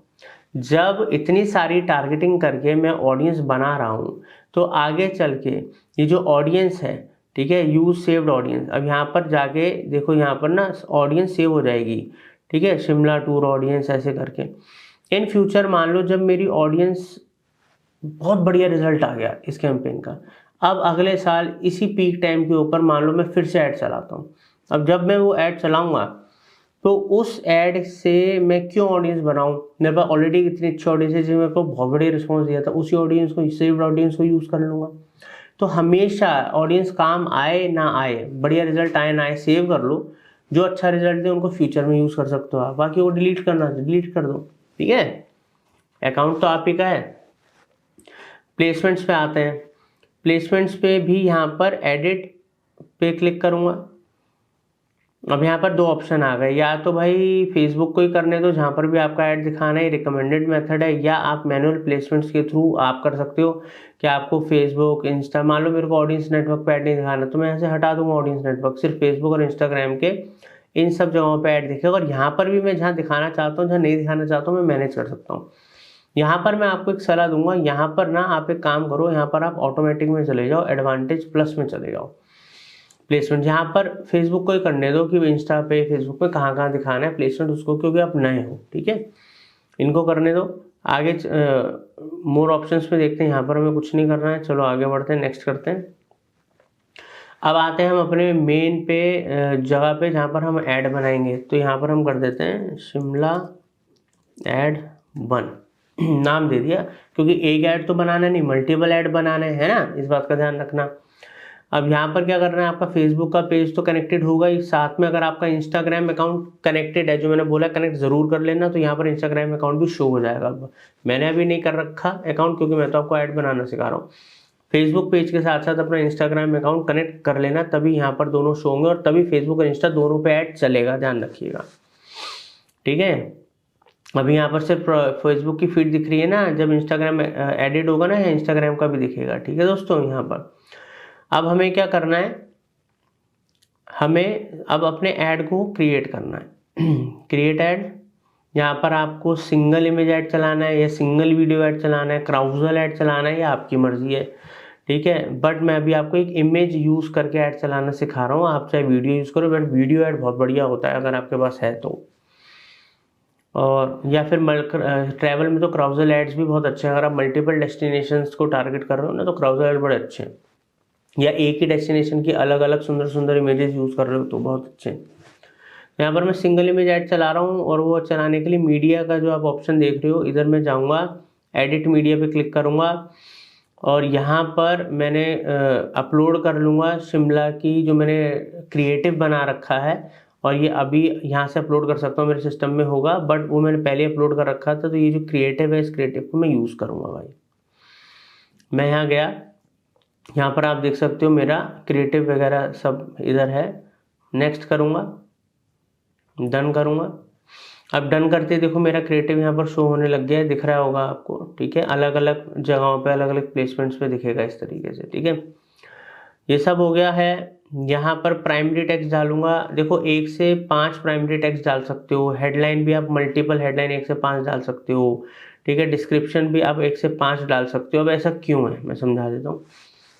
जब इतनी सारी टारगेटिंग करके मैं ऑडियंस बना रहा हूँ, तो आगे चल के ये जो ऑडियंस है, ठीक है, यूज सेव्ड ऑडियंस, अब यहाँ पर जाके देखो, यहाँ पर ना ऑडियंस सेव हो जाएगी, ठीक है, शिमला टूर ऑडियंस, ऐसे करके। इन फ्यूचर मान लो जब मेरी ऑडियंस बहुत बढ़िया रिजल्ट आ गया इस कैंपेन का, अब अगले साल इसी पीक टाइम के ऊपर मान लो मैं फिर से ऐड चलाता हूँ। अब जब मैं वो ऐड चलाऊंगा तो उस ऐड से मैं क्यों ऑडियंस बनाऊं? मेरे पास ऑलरेडी इतनी अच्छी ऑडियंस है, जिसने मेरे को बहुत बढ़िया रिस्पॉन्स दिया था, उसी ऑडियंस को, सेव्ड ऑडियंस को यूज़ कर लूँगा। तो हमेशा ऑडियंस काम आए ना आए, बढ़िया रिजल्ट आए ना आए, सेव कर लो। जो अच्छा रिजल्ट दे उनको फ्यूचर में यूज़ कर सकते हो आप, बाकी वो डिलीट करना है डिलीट कर दो, ठीक है। अकाउंट तो आप ही का है। प्लेसमेंट्स पे आते हैं। प्लेसमेंट्स पे भी यहाँ पर एडिट पे क्लिक करूँगा। अब यहाँ पर 2 ऑप्शन आ गए, या तो भाई फेसबुक को ही करने दो जहाँ पर भी आपका ऐड दिखाना है, रिकमेंडेड मेथड है, या आप मैनुअल प्लेसमेंट्स के थ्रू आप कर सकते हो कि आपको फेसबुक, इंस्टा, मान लो मेरे को ऑडियंस नेटवर्क पे ऐड नहीं दिखाना, तो मैं यहाँ से हटा दूंगा ऑडियंस नेटवर्क, सिर्फ फेसबुक और इंस्टाग्राम के इन सब जगहों पर ऐड दिखेगा। और यहाँ पर भी मैं जहाँ दिखाना चाहता हूँ, जहाँ नहीं दिखाना चाहता हूँ, मैं मैनेज कर सकता हूँ। यहाँ पर मैं आपको एक सलाह दूंगा, यहाँ पर ना आप एक काम करो, यहाँ पर आप ऑटोमेटिक में चले जाओ, एडवांटेज प्लस में चले जाओ। प्लेसमेंट यहाँ पर फेसबुक को ही करने दो कि इंस्टा पे, फेसबुक पे कहाँ कहाँ दिखाना है प्लेसमेंट उसको, क्योंकि आप नए हो, ठीक है, इनको करने दो। आगे मोर ऑप्शंस पे देखते हैं, यहाँ पर हमें कुछ नहीं करना है, चलो आगे बढ़ते हैं, नेक्स्ट करते हैं। अब आते हैं हम अपने मेन पे जगह पे जहाँ पर हम ऐड बनाएंगे, तो यहाँ पर हम कर देते हैं शिमला ऐड 1 नाम दे दिया, क्योंकि एक ऐड तो बनाना नहीं, मल्टीपल ऐड बनाना है ना, इस बात का ध्यान रखना। अब यहाँ पर क्या करना है, आपका फेसबुक का पेज तो कनेक्टेड होगा ही, साथ में अगर आपका इंस्टाग्राम अकाउंट कनेक्टेड है, जो मैंने बोला कनेक्ट जरूर कर लेना, तो यहाँ पर इंस्टाग्राम अकाउंट भी शो हो जाएगा। अब मैंने अभी नहीं कर रखा अकाउंट, क्योंकि मैं तो आपको ऐड बनाना सिखा रहा हूँ। फेसबुक पेज के साथ साथ अपना इंस्टाग्राम अकाउंट कनेक्ट कर लेना, तभी यहाँ पर दोनों शो होंगे, और तभी फेसबुक और इंस्टा दोनों पे ऐड चलेगा, ध्यान रखिएगा, ठीक है। अभी यहाँ पर सिर्फ फेसबुक की फीड दिख रही है ना, जब इंस्टाग्राम एडिड होगा ना, इंस्टाग्राम का भी दिखेगा। ठीक है दोस्तों, यहाँ पर अब हमें क्या करना है, हमें अब अपने ऐड को क्रिएट करना है। क्रिएट ऐड, यहाँ पर आपको सिंगल इमेज ऐड चलाना है या सिंगल वीडियो ऐड चलाना है, क्राउजल ऐड चलाना है, या आपकी मर्जी है। ठीक है, बट मैं अभी आपको एक इमेज यूज़ करके ऐड चलाना सिखा रहा हूँ। आप चाहे वीडियो यूज़ करो, बट वीडियो ऐड बहुत बढ़िया होता है अगर आपके पास है तो। और या फिर ट्रैवल में तो क्राउजल एड्स भी बहुत अच्छे हैं। अगर आप मल्टीपल डेस्टिनेशंस को टारगेट कर रहे हो ना, तो क्राउजल एड बड़े अच्छे हैं। या एक ही डेस्टिनेशन की अलग अलग सुंदर सुंदर इमेजेस यूज़ कर रहे हो तो बहुत अच्छे हैं। यहाँ पर मैं सिंगल इमेज ऐड चला रहा हूँ, और वो चलाने के लिए मीडिया का जो आप ऑप्शन देख रहे हो, इधर मैं जाऊँगा, एडिट मीडिया पे क्लिक करूँगा, और यहाँ पर मैंने अपलोड कर लूँगा शिमला की जो मैंने क्रिएटिव बना रखा है, और ये अभी यहाँ से अपलोड कर सकता हूँ, मेरे सिस्टम में होगा, बट वो मैंने पहले अपलोड कर रखा था। तो ये जो क्रिएटिव है, इस क्रिएटिव को मैं यूज़ करूँगा भाई। मैं यहाँ गया, यहाँ पर आप देख सकते हो मेरा क्रिएटिव वगैरह सब इधर है। नेक्स्ट करूँगा, डन करूँगा। अब डन करते देखो मेरा क्रिएटिव यहाँ पर शो होने लग गया है, दिख रहा होगा आपको। ठीक है, अलग अलग जगहों पे अलग अलग प्लेसमेंट्स पे दिखेगा इस तरीके से। ठीक है, ये सब हो गया है। यहाँ पर प्राइमरी टेक्स्ट डालूंगा। देखो 1 से 5 प्राइमरी टेक्स्ट डाल सकते हो। हेडलाइन भी आप मल्टीपल हेडलाइन 1 से 5 डाल सकते हो। ठीक है, डिस्क्रिप्शन भी आप 1 से 5 डाल सकते हो। अब ऐसा क्यों है मैं समझा देता हूँ।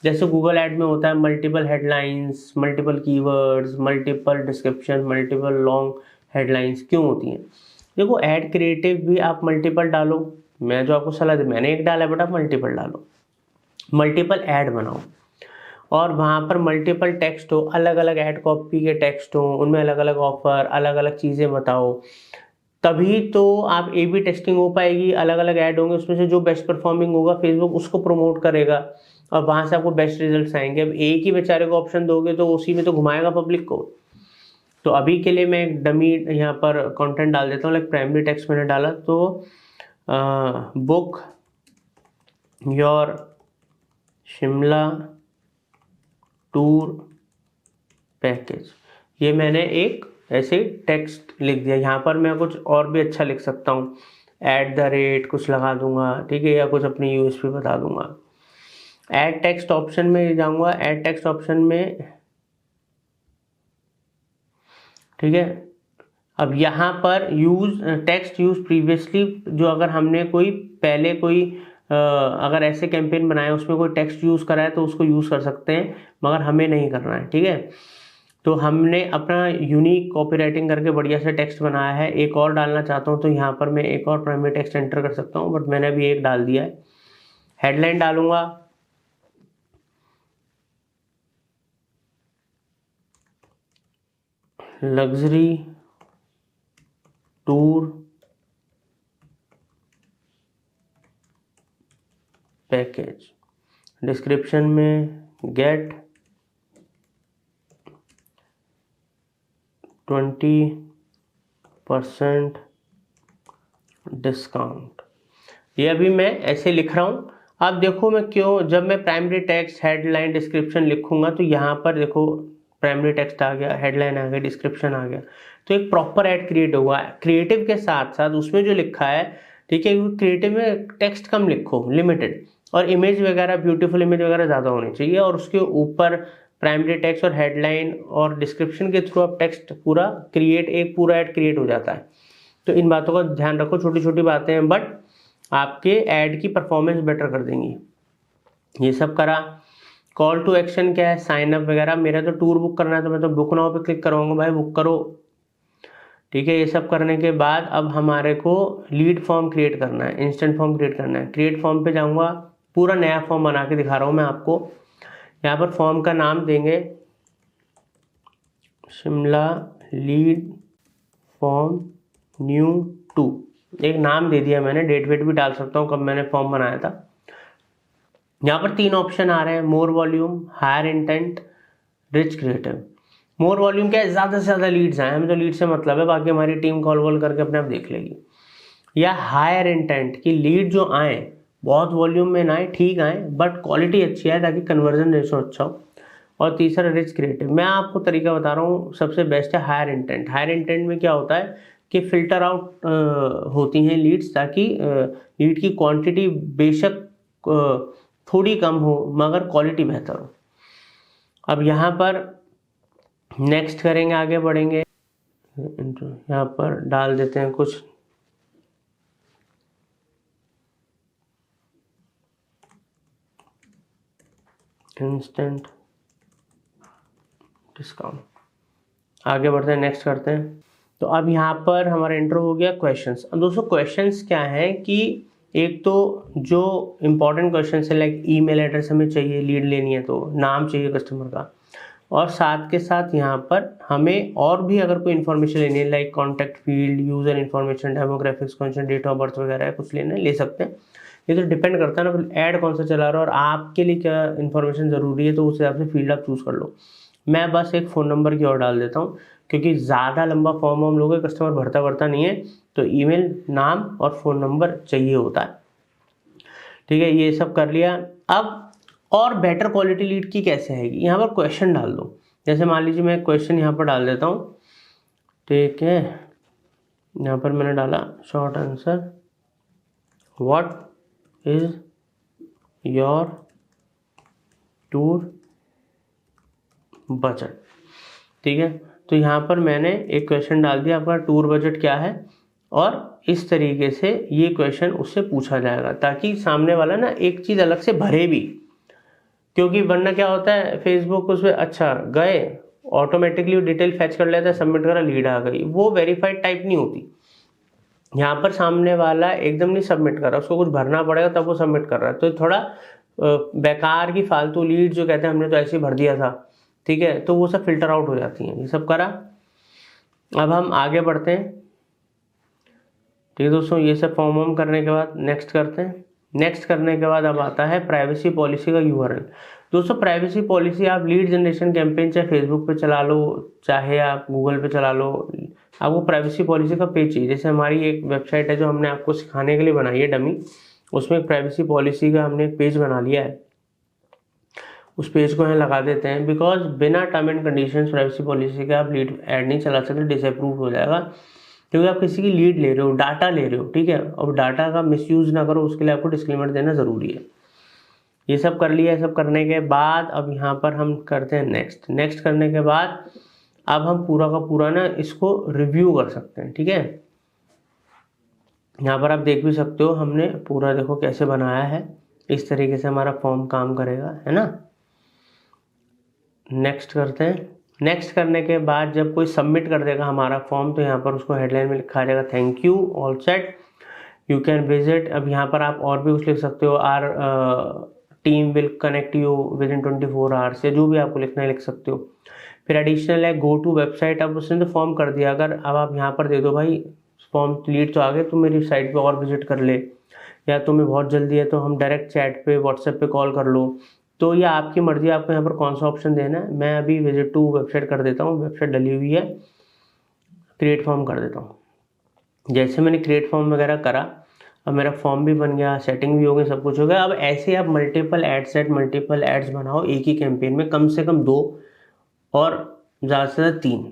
जैसे गूगल ऐड में होता है multiple headlines, multiple keywords, multiple description, multiple long headlines क्यों होती हैं। देखो ऐड क्रिएटिव भी आप मल्टीपल डालो। मैं जो आपको सलाह दी, मैंने एक डाला, बट आप मल्टीपल डालो, मल्टीपल ऐड बनाओ, और वहाँ पर मल्टीपल टेक्स्ट हो, अलग अलग ऐड कॉपी के टेक्स्ट हो, उनमें अलग अलग ऑफर, अलग अलग चीज़ें बताओ। तभी तो आप ए बी टेस्टिंग हो पाएगी। अलग अलग ऐड होंगे, उसमें से जो बेस्ट परफॉर्मिंग होगा फेसबुक उसको प्रमोट करेगा, और वहाँ से आपको बेस्ट रिजल्ट्स आएंगे। अब एक ही बेचारे को ऑप्शन दोगे तो उसी में तो घुमाएगा पब्लिक को। तो अभी के लिए मैं एक डमी यहाँ पर कंटेंट डाल देता हूँ। लाइक प्राइमरी टेक्स्ट मैंने डाला, तो book your Shimla tour package, ये मैंने एक ऐसे टेक्स्ट लिख दिया। यहाँ पर मैं कुछ और भी अच्छा लिख सकता हूँ, @ कुछ लगा दूंगा। ठीक है, या कुछ अपनी यूएसपी बता दूंगा। ऐड टेक्स्ट ऑप्शन में जाऊंगा, ऐड टेक्स्ट ऑप्शन में। ठीक है, अब यहाँ पर यूज टेक्स्ट यूज प्रीवियसली, जो अगर हमने कोई पहले कोई अगर ऐसे कैंपेन बनाए उसमें कोई टेक्स्ट यूज़ करा है तो उसको यूज़ कर सकते हैं, मगर हमें नहीं करना है। ठीक है, तो हमने अपना यूनिक कॉपी राइटिंग करके बढ़िया से टेक्स्ट बनाया है। एक और डालना चाहता हूँ तो यहाँ पर मैं एक और प्राइमरी टेक्स्ट एंटर कर सकता हूँ, बट मैंने अभी एक डाल दिया है। हेडलाइन डालूंगा, लग्जरी टूर पैकेज। डिस्क्रिप्शन में गेट 20% डिस्काउंट। ये अभी मैं ऐसे लिख रहा हूँ। अब देखो मैं क्यों, जब मैं प्राइमरी टेक्स्ट, हेडलाइन, डिस्क्रिप्शन लिखूंगा तो यहाँ पर देखो प्राइमरी टेक्स्ट आ गया, हेडलाइन आ गया, डिस्क्रिप्शन आ गया, तो एक प्रॉपर ऐड क्रिएट होगा। क्रिएटिव के साथ साथ उसमें जो लिखा है, ठीक है, क्रिएटिव में टेक्स्ट कम लिखो, लिमिटेड, और इमेज वगैरह, ब्यूटीफुल इमेज वगैरह ज़्यादा होनी चाहिए, और उसके ऊपर प्राइमरी टेक्स्ट और हेडलाइन और डिस्क्रिप्शन के थ्रू आप टेक्स्ट पूरा क्रिएट, एक पूरा ऐड क्रिएट हो जाता है। तो इन बातों का ध्यान रखो, छोटी छोटी बातें हैं, बट आपके ऐड की परफॉर्मेंस बेटर कर देंगी। ये सब करा। कॉल टू एक्शन क्या है, साइन अप वगैरह। मेरा तो टूर बुक करना है तो मैं तो बुक नाउ पे क्लिक करूँगा, भाई बुक करो। ठीक है, ये सब करने के बाद अब हमारे को लीड फॉर्म क्रिएट करना है, इंस्टेंट फॉर्म क्रिएट करना है। क्रिएट फॉर्म पे जाऊँगा, पूरा नया फॉर्म बना के दिखा रहा हूँ मैं आपको। यहाँ पर फॉर्म का नाम देंगे शिमला लीड फॉर्म न्यू 2, एक नाम दे दिया मैंने। डेट वेट भी डाल सकता हूँ कब मैंने फॉर्म बनाया था। यहाँ पर 3 ऑप्शन आ रहे हैं, more volume, higher intent, rich creative. More volume क्या है, ज़्यादा से ज़्यादा लीड्स आए, हमें तो लीड से मतलब है, बाकी हमारी टीम कॉल वॉल करके अपने आप देख लेगी। या हायर इंटेंट की लीड जो आए, बहुत वॉल्यूम में ना आए, ठीक आए, बट क्वालिटी अच्छी आए ताकि कन्वर्जन रेशो अच्छा हो। और तीसरा रिच क्रिएटिव। मैं आपको तरीका बता रहा हूँ, सबसे बेस्ट है हायर इंटेंट। हायर इंटेंट में क्या होता है कि फ़िल्टर आउट होती हैं लीड्स, ताकि लीड की क्वांटिटी बेशक थोड़ी कम हो मगर क्वालिटी बेहतर हो। अब यहाँ पर नेक्स्ट करेंगे, आगे बढ़ेंगे, यहाँ पर डाल देते हैं कुछ इंस्टेंट डिस्काउंट। आगे बढ़ते हैं, नेक्स्ट करते हैं। तो अब यहाँ पर हमारा इंट्रो हो गया क्वेश्चंस। अब दोस्तों क्वेश्चंस क्या है कि एक तो जो इम्पोर्टेंट क्वेश्चंस है लाइक ईमेल एड्रेस हमें चाहिए, लीड लेनी है तो नाम चाहिए कस्टमर का, और साथ के साथ यहाँ पर हमें और भी अगर कोई इन्फॉर्मेशन लेनी है like contact field, user information, demographics, कौन डेट ऑफ बर्थ वगैरह कुछ लेना है ले सकते हैं। ये तो डिपेंड करता है ना ऐड कौन सा चला रहा है और आपके लिए क्या इन्फॉर्मेशन ज़रूरी है, तो उस हिसाब से फील्ड आप चूज़ कर लो। मैं बस एक फ़ोन नंबर की और डाल देता हूँ क्योंकि ज़्यादा लंबा फॉर्म हम लोग कस्टमर भरता नहीं है, तो ईमेल, नाम और फ़ोन नंबर चाहिए होता है। ठीक है, ये सब कर लिया। अब और बेटर क्वालिटी लीड की कैसे आएगी, यहाँ पर क्वेश्चन डाल दो। जैसे मान लीजिए मैं क्वेश्चन यहाँ पर डाल देता हूँ, ठीक है, यहाँ पर मैंने डाला short answer, what is your tour budget. ठीक है, तो यहाँ पर मैंने एक क्वेश्चन डाल दिया, आपका टूर बजट क्या है, और इस तरीके से ये क्वेश्चन उससे पूछा जाएगा ताकि सामने वाला ना एक चीज़ अलग से भरे भी, क्योंकि वरना क्या होता है फेसबुक उस पर अच्छा गए ऑटोमेटिकली डिटेल फैच कर लेता है, सबमिट करा, लीड आ गई, वो वेरीफाइड टाइप नहीं होती। यहाँ पर सामने वाला एकदम नहीं सबमिट कर रहा, उसको कुछ भरना पड़ेगा तब वो सबमिट कर रहा है, तो थोड़ा बेकार की फालतू लीड जो कहते हैं हमने तो ऐसे ही भर दिया था, ठीक है, तो वो सब फिल्टर आउट हो जाती हैं। ये सब करा, अब हम आगे बढ़ते हैं। ठीक है दोस्तों, ये सब फॉर्म वॉर्म करने के बाद नेक्स्ट करते हैं। नेक्स्ट करने के बाद अब आता है प्राइवेसी पॉलिसी का यूआरएल। दोस्तों प्राइवेसी पॉलिसी आप लीड जनरेशन कैंपेन चाहे फेसबुक पे चला लो, चाहे आप गूगल पे चला लो, आपको प्राइवेसी पॉलिसी का पेज चाहिए। जैसे हमारी एक वेबसाइट है जो हमने आपको सिखाने के लिए बनाई है डमी, उसमें एक प्राइवेसी पॉलिसी का हमने एक पेज बना लिया है, उस पेज को यहाँ लगा देते हैं। बिकॉज बिना term and conditions privacy policy का आप लीड ऐड नहीं चला सकते, डिसअप्रूव हो जाएगा, क्योंकि आप किसी की लीड ले रहे हो, डाटा ले रहे हो, ठीक है, और डाटा का मिसयूज ना करो, उसके लिए आपको डिस्क्लेमर देना ज़रूरी है। ये सब कर लिया। सब करने के बाद अब यहाँ पर हम करते हैं नेक्स्ट। नेक्स्ट करने के बाद अब हम पूरा का पूरा ना इसको रिव्यू कर सकते हैं। ठीक है, यहाँ पर आप देख भी सकते हो हमने पूरा देखो कैसे बनाया है, इस तरीके से हमारा फॉर्म काम करेगा, है ना। नेक्स्ट करते हैं। नेक्स्ट करने के बाद जब कोई सबमिट कर देगा हमारा फॉर्म, तो यहाँ पर उसको हेडलाइन में लिखा जाएगा thank you, all set, you can visit. अब यहाँ पर आप और भी कुछ लिख सकते हो, our team will connect you within 24 hours, या जो भी आपको लिखना है लिख सकते हो। फिर एडिशनल है गो टू वेबसाइट, अब उसने तो फॉर्म कर दिया, अगर अब आप यहाँ पर दे दो भाई फॉर्म लीड तो आ गए, तुम मेरी साइट पे और विजिट कर ले, या तुम्हें बहुत जल्दी है तो हम डायरेक्ट चैट पे व्हाट्सएप पे कॉल कर लो, तो ये आपकी मर्जी, आपको यहाँ पर कौन सा ऑप्शन देना है। मैं अभी विजिट टू वेबसाइट कर देता हूँ, वेबसाइट डली हुई है, क्रिएट फॉर्म कर देता हूँ। जैसे मैंने क्रिएट फॉर्म वगैरह करा, अब मेरा फॉर्म भी बन गया, सेटिंग भी हो गई, सब कुछ हो गया। अब ऐसे आप multiple ad set, multiple ads बनाओ एक ही कैंपेन में, कम से कम 2 और ज़्यादा से ज़्यादा 3,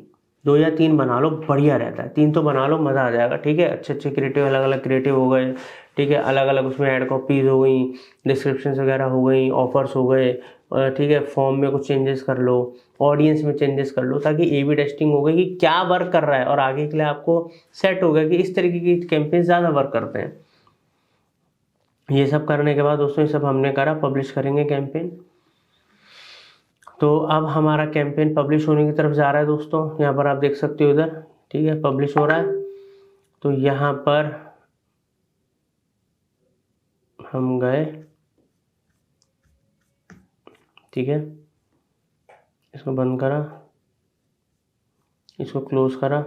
2 या 3 बना लो, बढ़िया रहता है। 3 तो बना लो, मज़ा आ जाएगा। ठीक है, अच्छे अच्छे क्रिएटिव, अलग अलग क्रिएटिव हो गए, ठीक है, अलग अलग उसमें ऐड कॉपीज़ हो गई, डिस्क्रिप्शन वगैरह हो गई, ऑफर्स हो गए, ठीक है, फॉर्म में कुछ चेंजेस कर लो, ऑडियंस में चेंजेस कर लो, ताकि A/B टेस्टिंग हो गई कि क्या वर्क कर रहा है, और आगे के लिए आपको सेट हो गया कि इस तरीके की कैंपेन ज़्यादा वर्क करते हैं। ये सब करने के बाद दोस्तों ये सब हमने करा, पब्लिश करेंगे कैंपेन। तो अब हमारा कैंपेन पब्लिश होने की तरफ जा रहा है दोस्तों, यहाँ पर आप देख सकते हो इधर, ठीक है, पब्लिश हो रहा है। तो यहाँ पर हम गए, ठीक है, इसको बंद करा, इसको क्लोज करा।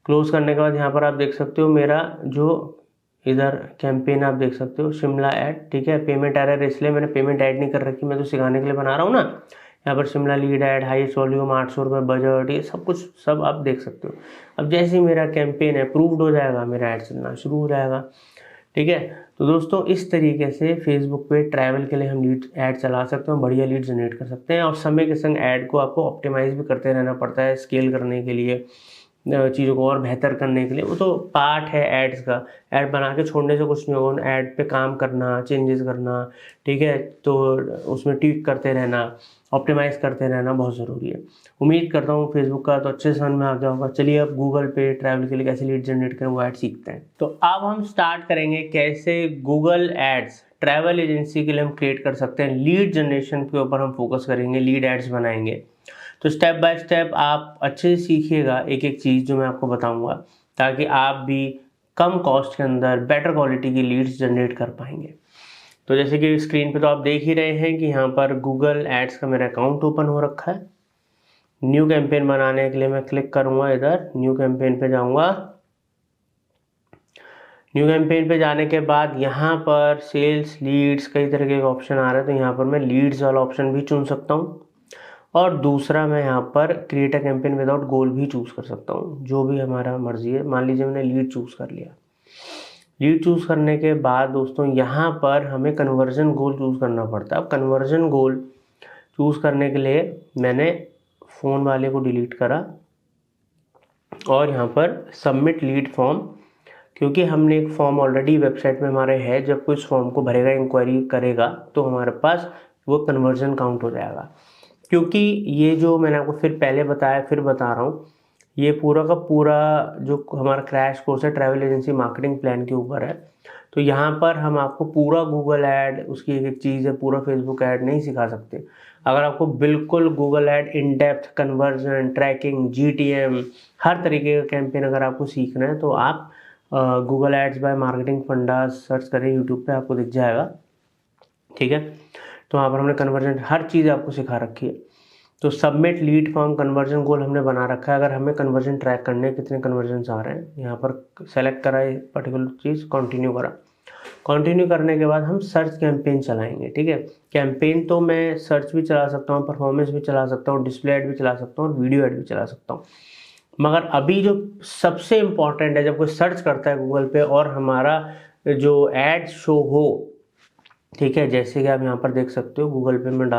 क्लोज करने के बाद यहाँ पर आप देख सकते हो मेरा जो इधर कैंपेन आप देख सकते हो, शिमला ऐड, ठीक है, पेमेंट एरर, इसलिए मैंने पेमेंट ऐड नहीं कर रखी, मैं तो सिखाने के लिए बना रहा हूँ ना। यहाँ पर Shimla lead add, highest volume, 800 रुपये बजट, ये सब कुछ सब आप देख सकते हो। अब जैसे ही मेरा कैंपेन अप्रूव्ड हो जाएगा, मेरा ऐड चलना शुरू हो जाएगा। ठीक है, तो दोस्तों इस तरीके से फेसबुक पे ट्रैवल के लिए हम लीड ऐड चला सकते हैं, बढ़िया लीड जनरेट कर सकते हैं। और समय के संग ऐड को आपको ऑप्टिमाइज़ भी करते रहना पड़ता है स्केल करने के लिए, चीज़ों को और बेहतर करने के लिए, वो तो पार्ट है एड्स का। ऐड बना के छोड़ने से कुछ नहीं होगा, ऐड पे काम करना, चेंजेस करना, ठीक है, तो उसमें ट्वीक करते रहना, ऑप्टिमाइज़ करते रहना बहुत ज़रूरी है। उम्मीद करता हूँ फेसबुक का तो अच्छे से समझ में आ गया होगा। चलिए अब गूगल पे ट्रैवल के लिए कैसे लीड जनरेट करें वो ऐड सीखते हैं। तो अब हम स्टार्ट करेंगे कैसे गूगल एड्स ट्रैवल एजेंसी के लिए हम क्रिएट कर सकते हैं। लीड जनरेशन के ऊपर हम फोकस करेंगे, लीड एड्स बनाएंगे। तो स्टेप बाय स्टेप आप अच्छे से सीखिएगा एक एक चीज़ जो मैं आपको बताऊंगा, ताकि आप भी कम कॉस्ट के अंदर बेटर क्वालिटी की लीड्स जनरेट कर पाएंगे। तो जैसे कि स्क्रीन पे तो आप देख ही रहे हैं कि यहाँ पर गूगल एड्स का मेरा अकाउंट ओपन हो रखा है। न्यू कैंपेन बनाने के लिए मैं क्लिक करूँगा, इधर न्यू कैंपेन पे जाऊँगा। न्यू कैंपेन पे जाने के बाद यहाँ पर सेल्स, लीड्स, कई तरह के ऑप्शन आ रहे हैं। तो यहाँ पर मैं लीड्स वाला ऑप्शन भी चुन सकता हूँ, और दूसरा मैं यहाँ पर क्रिएट अ कैंपेन विदाउट गोल भी चूज़ कर सकता हूँ, जो भी हमारा मर्जी है। मान लीजिए मैंने लीड चूज़ कर लिया। लीड चूज़ करने के बाद दोस्तों यहाँ पर हमें कन्वर्जन गोल चूज़ करना पड़ता है। अब कन्वर्जन गोल चूज़ करने के लिए मैंने फ़ोन वाले को डिलीट करा और यहाँ पर सबमिट लीड फॉर्म, क्योंकि हमने एक फॉर्म ऑलरेडी वेबसाइट में हमारे है। जब कोई इस फॉर्म को भरेगा, इंक्वायरी करेगा, तो हमारे पास वो कन्वर्जन काउंट हो जाएगा। क्योंकि ये जो मैंने आपको फिर पहले बताया, फिर बता रहा हूँ, ये पूरा का पूरा जो हमारा क्रैश कोर्स है ट्रैवल एजेंसी मार्केटिंग प्लान के ऊपर है। तो यहाँ पर हम आपको पूरा गूगल ऐड, उसकी एक एक चीज़ है, पूरा फेसबुक ऐड नहीं सिखा सकते। अगर आपको बिल्कुल Google ad in depth, conversion, tracking, GTM, हर तरीके का कैंपेन अगर आपको सीखना है तो आप Google ads by Marketing Fundas search करें, यूट्यूब पे आपको दिख जाएगा, ठीक है। तो वहाँ पर हमने कन्वर्जन हर चीज़ आपको सिखा रखी है। तो सबमिट लीड फॉर्म, कन्वर्जन गोल हमने बना रखा है। अगर हमें कन्वर्जन ट्रैक करने कितने कन्वर्जन आ रहे हैं, यहाँ पर सेलेक्ट करा ये पर्टिकुलर चीज़, कंटिन्यू करा। कंटिन्यू करने के बाद हम सर्च कैंपेन चलाएंगे, ठीक है। कैंपेन तो मैं सर्च भी चला सकता हूँ, परफॉर्मेंस भी चला सकता हूँ, डिस्प्ले ऐड भी चला सकता हूँ, और वीडियो ऐड भी चला सकता हूँ। मगर अभी जो सबसे इम्पॉर्टेंट है, जब कोई सर्च करता है गूगल पे और हमारा जो एड शो हो, ठीक है, जैसे कि आप यहाँ पर देख सकते हो, गूगल पे मैं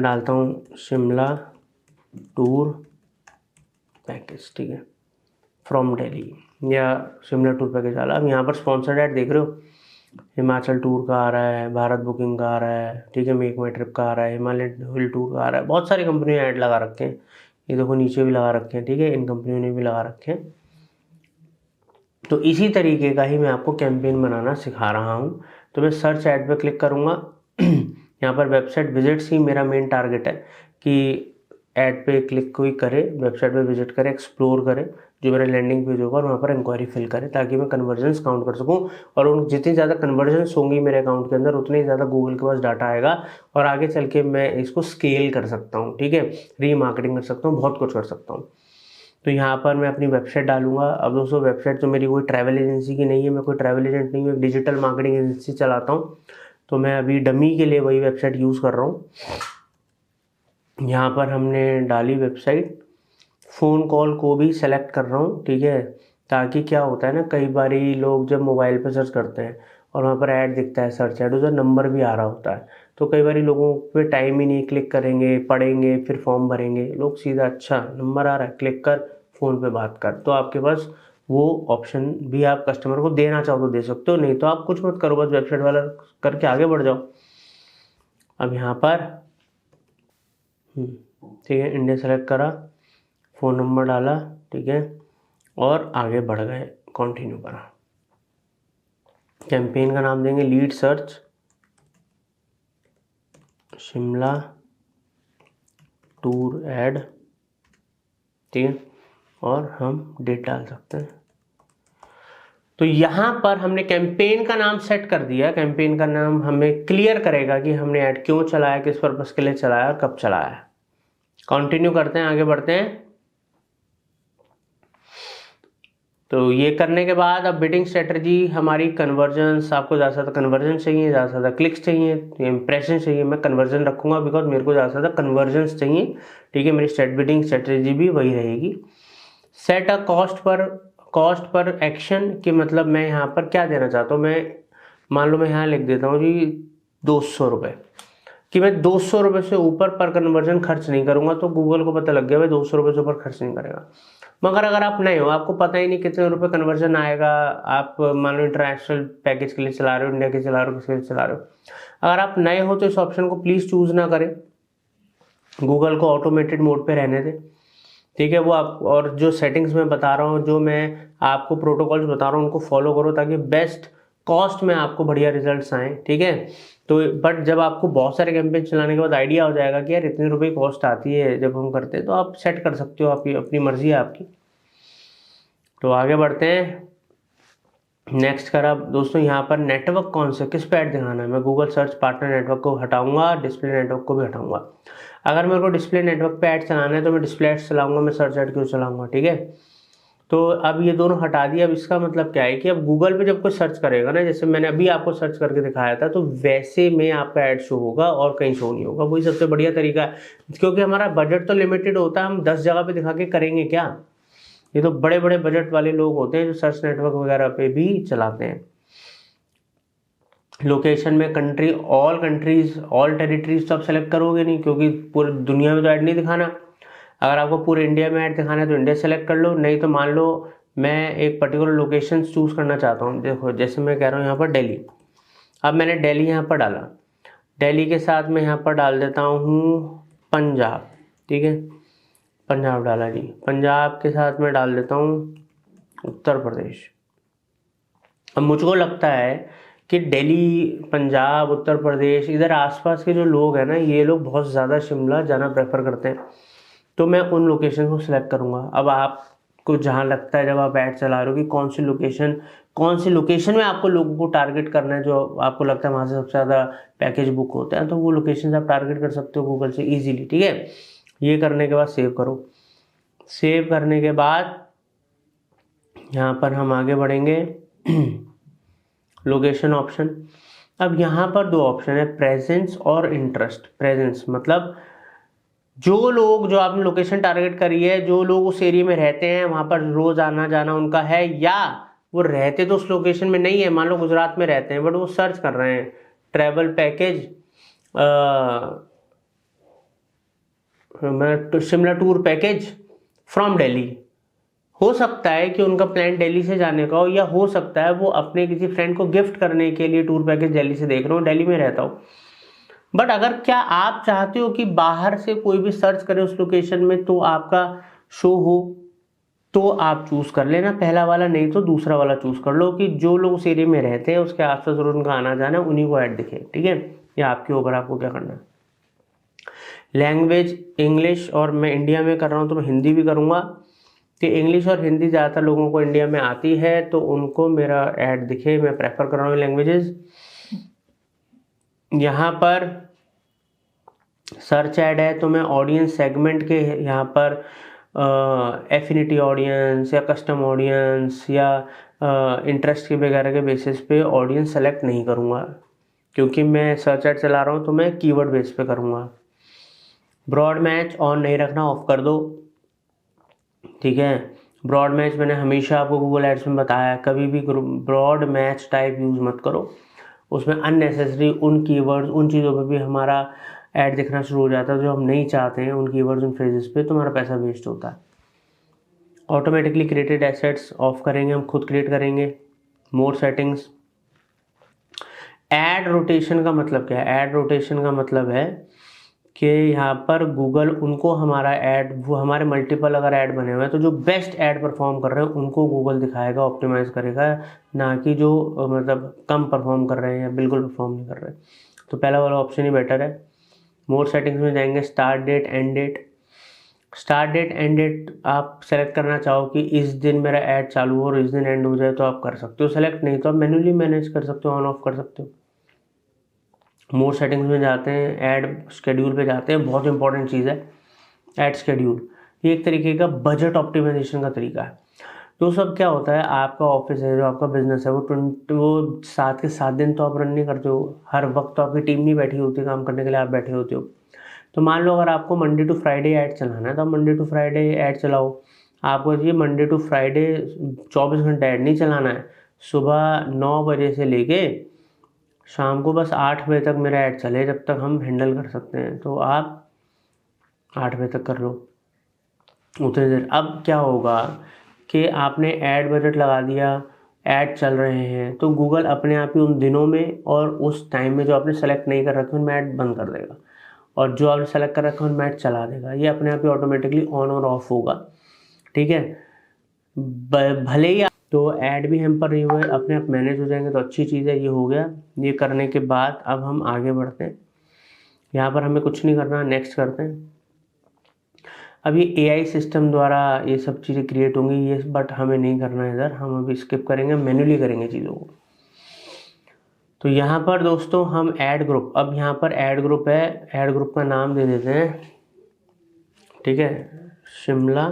डालता हूँ शिमला टूर पैकेज, ठीक है, फ्रॉम दिल्ली, या शिमला टूर पैकेज डाला। अब यहाँ पर स्पॉन्सर्ड ऐड देख रहे हो, हिमाचल टूर का आ रहा है, भारत बुकिंग का आ रहा है, ठीक है, मेक माई ट्रिप का आ रहा है, हिमालयन हिल टूर का आ रहा है। बहुत सारी कंपनियों ऐड लगा रखे हैं, ये देखो नीचे भी लगा रखे हैं, ठीक है, इन कंपनियों ने भी लगा रखे हैं। तो इसी तरीके का ही मैं आपको कैंपेन बनाना सिखा रहा हूँ। तो मैं सर्च ऐड पे क्लिक करूँगा। यहाँ पर वेबसाइट विजिट्स ही मेरा मेन टारगेट है कि ऐड पे क्लिक कोई करे, वेबसाइट पे विजिट करे, एक्सप्लोर करे, जो मेरा लैंडिंग पेज होगा और वहाँ पर इंक्वायरी फिल करे, ताकि मैं कन्वर्जन्स काउंट कर सकूँ। और उन जितनी ज़्यादा कन्वर्जन्स होंगी मेरे अकाउंट के अंदर, उतनी ज़्यादा गूगल के पास डाटा आएगा और आगे चल के मैं इसको स्केल कर सकता हूँ, ठीक है, रीमार्केटिंग कर सकता हूँ, बहुत कुछ कर सकता हूँ। तो यहाँ पर मैं अपनी वेबसाइट डालूंगा। अब दोस्तों वेबसाइट तो मेरी कोई ट्रैवल एजेंसी की नहीं है, मैं कोई ट्रैवल एजेंट नहीं हूँ, एक डिजिटल मार्केटिंग एजेंसी चलाता हूँ। तो मैं अभी डमी के लिए वही वेबसाइट यूज़ कर रहा हूँ। यहाँ पर हमने डाली वेबसाइट, फ़ोन कॉल को भी सेलेक्ट कर रहा हूँ, ठीक है, ताकि क्या होता है ना, कई बार लोग जब मोबाइल पर सर्च करते हैं और वहाँ पर ऐड दिखता है, सर्च ऐड, उधर नंबर भी आ रहा होता है, तो कई बार लोगों पे टाइम ही नहीं, क्लिक करेंगे, पढ़ेंगे, फिर फॉर्म भरेंगे, लोग सीधा अच्छा नंबर आ रहा है, क्लिक कर, फ़ोन पे बात कर। तो आपके पास वो ऑप्शन भी आप कस्टमर को देना चाहो तो दे सकते हो, नहीं तो आप कुछ मत करो, बस वेबसाइट वाला करके आगे बढ़ जाओ। अब यहाँ पर ठीक है, इंडिया सेलेक्ट करा, फ़ोन नंबर डाला, ठीक है, और आगे बढ़ गए, कंटिन्यू करा। कैंपेन का नाम देंगे lead search Shimla tour add, ठीक है, और हम डेट डाल सकते हैं। तो यहाँ पर हमने कैंपेन का नाम सेट कर दिया। कैंपेन का नाम हमें क्लियर करेगा कि हमने ऐड क्यों चलाया, किस पर्पस के लिए चलाया और कब चलाया। कंटिन्यू करते हैं, आगे बढ़ते हैं। तो ये करने के बाद अब बिडिंग स्ट्रेटजी हमारी कन्वर्जन्स, आपको ज़्यादा से ज़्यादा कन्वर्जन चाहिए, ज़्यादा से ज़्यादा क्लिक्स चाहिए, इंप्रेशन चाहिए, मैं कन्वर्जन रखूँगा बिकॉज मेरे को ज़्यादा से ज़्यादा कन्वर्जन्स चाहिए, ठीक है। मेरी बिडिंग स्ट्रेटजी भी वही रहेगी। Set a cost per action के मतलब मैं यहाँ पर क्या देना चाहता हूँ, मैं मान लो मैं यहाँ लिख देता हूँ जी 200 रुपये। कि मैं 200 रुपये से ऊपर पर कन्वर्जन खर्च नहीं करूंगा, तो गूगल को पता लग गया भाई 200 रुपये से ऊपर खर्च नहीं करेगा। मगर अगर आप नए हो, आपको पता ही नहीं कितने रुपए कन्वर्जन आएगा, आप मान लो इंटरनेशनल पैकेज के लिए चला रहे हो, इंडिया के चला रहे हो, किसके लिए चला रहे हो, अगर आप नए हो तो इस ऑप्शन को प्लीज़ चूज़ ना करें, गूगल को ऑटोमेटेड मोड पे रहने दें, ठीक है। वो आप और जो सेटिंग्स मैं बता रहा हूँ, जो मैं आपको प्रोटोकॉल्स बता रहा हूँ, उनको फॉलो करो ताकि बेस्ट कॉस्ट में आपको बढ़िया रिजल्ट्स आएँ, ठीक है। तो बट जब आपको बहुत सारे कैंपेन चलाने के बाद आइडिया हो जाएगा कि यार इतने रुपए कॉस्ट आती है जब हम करते हैं, तो आप सेट कर सकते हो, आपकी अपनी मर्जी है आपकी। तो आगे बढ़ते हैं। नेक्स्ट करा दोस्तों, यहाँ पर नेटवर्क कौन से किस पे ऐड दिखाना है, मैं गूगल सर्च पार्टनर नेटवर्क को हटाऊंगा, डिस्प्ले नेटवर्क को भी हटाऊंगा। अगर मेरे को डिस्प्ले नेटवर्क पे ऐड चलाना है तो मैं डिस्प्ले ऐड चलाऊंगा, मैं सर्च ऐड क्यों चलाऊंगा, ठीक है। तो अब ये दोनों हटा दिया। अब इसका मतलब क्या है कि अब गूगल पे जब कोई सर्च करेगा ना, जैसे मैंने अभी आपको सर्च करके दिखाया था, तो वैसे में आपका ऐड शो होगा और कहीं शो नहीं होगा। वही सबसे बढ़िया तरीका है, क्योंकि हमारा बजट तो लिमिटेड होता है, हम 10 जगह पे दिखा के करेंगे क्या। ये तो बड़े बड़े बजट वाले लोग होते हैं जो सर्च नेटवर्क वगैरह पे भी चलाते हैं। लोकेशन में country, all countries, all territories तो आप सेलेक्ट करोगे नहीं, क्योंकि पूरी दुनिया में तो ऐड नहीं दिखाना। अगर आपको पूरे इंडिया में ऐड दिखाना है तो इंडिया सेलेक्ट कर लो, नहीं तो मान लो मैं एक पर्टिकुलर लोकेशन चूज करना चाहता हूँ। देखो जैसे मैं कह रहा हूँ यहाँ पर दिल्ली, अब मैंने दिल्ली यहाँ पर डाला, दिल्ली के साथ मैं यहाँ पर डाल देता हूँ पंजाब, ठीक है, पंजाब डाला जी। पंजाब के साथ मैं डाल देता हूँ उत्तर प्रदेश। अब मुझको लगता है कि दिल्ली, पंजाब, उत्तर प्रदेश, इधर आसपास के जो लोग हैं ना, ये लोग बहुत ज़्यादा शिमला जाना प्रेफर करते हैं, तो मैं उन लोकेशन को सिलेक्ट करूँगा। अब आपको जहाँ लगता है जब आप ऐड चला रहे हो कि कौन सी लोकेशन में आपको लोगों को टारगेट करना है, जो आपको लगता है वहाँ से सबसे ज़्यादा पैकेज बुक होते हैं, तो वो लोकेशन आप टारगेट कर सकते हो गूगल से ईजिली, ठीक है। ये करने के बाद सेव करो। सेव करने के बाद यहाँ पर हम आगे बढ़ेंगे लोकेशन ऑप्शन। अब यहाँ पर 2 ऑप्शन है, प्रेजेंस और इंटरेस्ट। प्रेजेंस मतलब जो लोग, जो आपने लोकेशन टारगेट करी है, जो लोग उस एरिया में रहते हैं, वहाँ पर रोज आना जाना उनका है, या वो रहते तो उस लोकेशन में नहीं है, मान लो गुजरात में रहते हैं बट वो सर्च कर रहे हैं travel package, Shimla tour package from Delhi. हो सकता है कि उनका प्लान दिल्ली से जाने का हो, या हो सकता है वो अपने किसी फ्रेंड को गिफ्ट करने के लिए टूर पैकेज दिल्ली से देख रहे हो, दिल्ली में रहता हो। बट अगर क्या आप चाहते हो कि बाहर से कोई भी सर्च करे उस लोकेशन में तो आपका शो हो, तो आप चूज कर लेना पहला वाला, नहीं तो दूसरा वाला चूज कर लो कि जो लोग उस एरिया में रहते हैं उसके आसपास और उनका आना जाना उन्हीं को ऐड दिखे, ठीक है। ये आपके ऊपर, आपको क्या करना है। लैंग्वेज इंग्लिश, और मैं इंडिया में कर रहा हूँ तो मैं हिंदी भी करूँगा, तो इंग्लिश और हिंदी ज़्यादातर लोगों को इंडिया में आती है, तो उनको मेरा ऐड दिखे, मैं प्रेफर कर रहा हूँ लैंग्वेजेस। यहाँ पर सर्च ऐड है तो मैं ऑडियंस सेगमेंट के यहाँ पर एफिनिटी ऑडियंस या कस्टम ऑडियंस या इंटरेस्ट के वगैरह के बेसिस पे ऑडियंस सेलेक्ट नहीं करूँगा, क्योंकि मैं सर्च ऐड चला रहा हूँ तो मैं कीवर्ड बेस पे करूँगा। ब्रॉड मैच ऑन नहीं रखना, ऑफ कर दो, ठीक है। ब्रॉड मैच मैंने हमेशा आपको गूगल एड्स में बताया, कभी भी ब्रॉड मैच टाइप यूज़ मत करो, उसमें अननेसेसरी उन कीवर्ड्स, उन चीज़ों पे भी हमारा ऐड दिखना शुरू हो जाता है जो हम नहीं चाहते हैं, उन कीवर्ड्स, उन फ्रेजेस पे, तो हमारा पैसा वेस्ट होता है। ऑटोमेटिकली क्रिएटेड एसेट्स ऑफ करेंगे, हम खुद क्रिएट करेंगे। मोर सेटिंग्स। ऐड रोटेशन का मतलब क्या है, ऐड रोटेशन का मतलब है कि यहाँ पर गूगल उनको हमारा ऐड, वो हमारे मल्टीपल अगर ऐड बने हुए हैं तो जो बेस्ट ऐड परफॉर्म कर रहे हैं उनको गूगल दिखाएगा, ऑप्टिमाइज करेगा, ना कि जो मतलब कम परफॉर्म कर रहे हैं या बिल्कुल परफॉर्म नहीं कर रहे। तो पहला वाला ऑप्शन ही बेटर है। मोर सेटिंग्स में जाएंगे, start date, end date. Start date, end date आप सेलेक्ट करना चाहो कि इस दिन मेरा ऐड चालू हो और इस दिन एंड हो जाए तो आप कर सकते हो सेलेक्ट, नहीं तो आप मैन्युअली मैनेज कर सकते हो, ऑन ऑफ कर सकते हो। मोर सेटिंग्स में जाते हैं, ऐड शेड्यूल पे जाते हैं, बहुत इंपॉर्टेंट चीज़ है ऐड शेड्यूल। ये एक तरीके का बजट ऑप्टिमाइजेशन का तरीका है। तो सब क्या होता है, आपका ऑफिस है, जो आपका बिजनेस है, वो 7 के 7 दिन तो आप रन नहीं करते हो, हर वक्त तो आपकी टीम नहीं बैठी होती काम करने के लिए, आप बैठे होते हो। तो मान लो अगर आपको मंडे टू फ्राइडे ऐड चलाना है तो आप मंडे टू फ्राइडे ऐड चलाओ। आपको ये मंडे टू फ्राइडे 24 घंटे ऐड नहीं चलाना है, सुबह 9 बजे से लेके शाम को बस 8 बजे तक मेरा ऐड चले, जब तक हम हैंडल कर सकते हैं, तो आप 8 बजे तक कर लो उतनी देर। अब क्या होगा कि आपने ऐड बजट लगा दिया, ऐड चल रहे हैं, तो गूगल अपने आप ही उन दिनों में और उस टाइम में जो आपने सेलेक्ट नहीं कर रखे उनमें ऐड बंद कर देगा, और जो आपने सेलेक्ट कर रखा है उनमें ऐड चला देगा। ये अपने आप ही ऑटोमेटिकली ऑन और ऑफ होगा, ठीक है। भले ही तो ऐड भी हम पर नहीं हुए, अपने आप मैनेज हो जाएंगे, तो अच्छी चीज़ है। ये हो गया। ये करने के बाद अब हम आगे बढ़ते हैं। यहाँ पर हमें कुछ नहीं करना, नेक्स्ट करते हैं। अब ये AI सिस्टम द्वारा ये सब चीज़ें क्रिएट होंगी, ये बट हमें नहीं करना है इधर, हम अभी स्किप करेंगे, मैन्युअली करेंगे चीज़ों को। तो यहाँ पर दोस्तों हम ऐड ग्रुप, अब यहाँ पर ऐड ग्रुप है, ऐड ग्रुप का नाम दे देते हैं, ठीक है, Shimla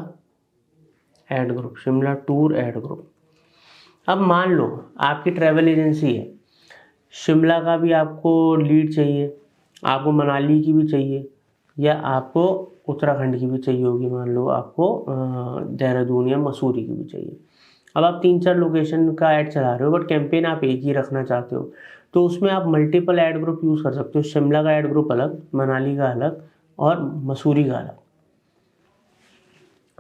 add group, Shimla tour add group. अब मान लो आपकी ट्रैवल एजेंसी है, शिमला का भी आपको लीड चाहिए, आपको मनाली की भी चाहिए, या आपको उत्तराखंड की भी चाहिए होगी, मान लो आपको देहरादून या मसूरी की भी चाहिए। अब आप 3-4 लोकेशन का ऐड चला रहे हो, बट कैंपेन आप एक ही रखना चाहते हो, तो उसमें आप मल्टीपल ऐड ग्रुप यूज़ कर सकते हो। शिमला का ऐड ग्रुप अलग, मनाली का अलग और मसूरी का अलग।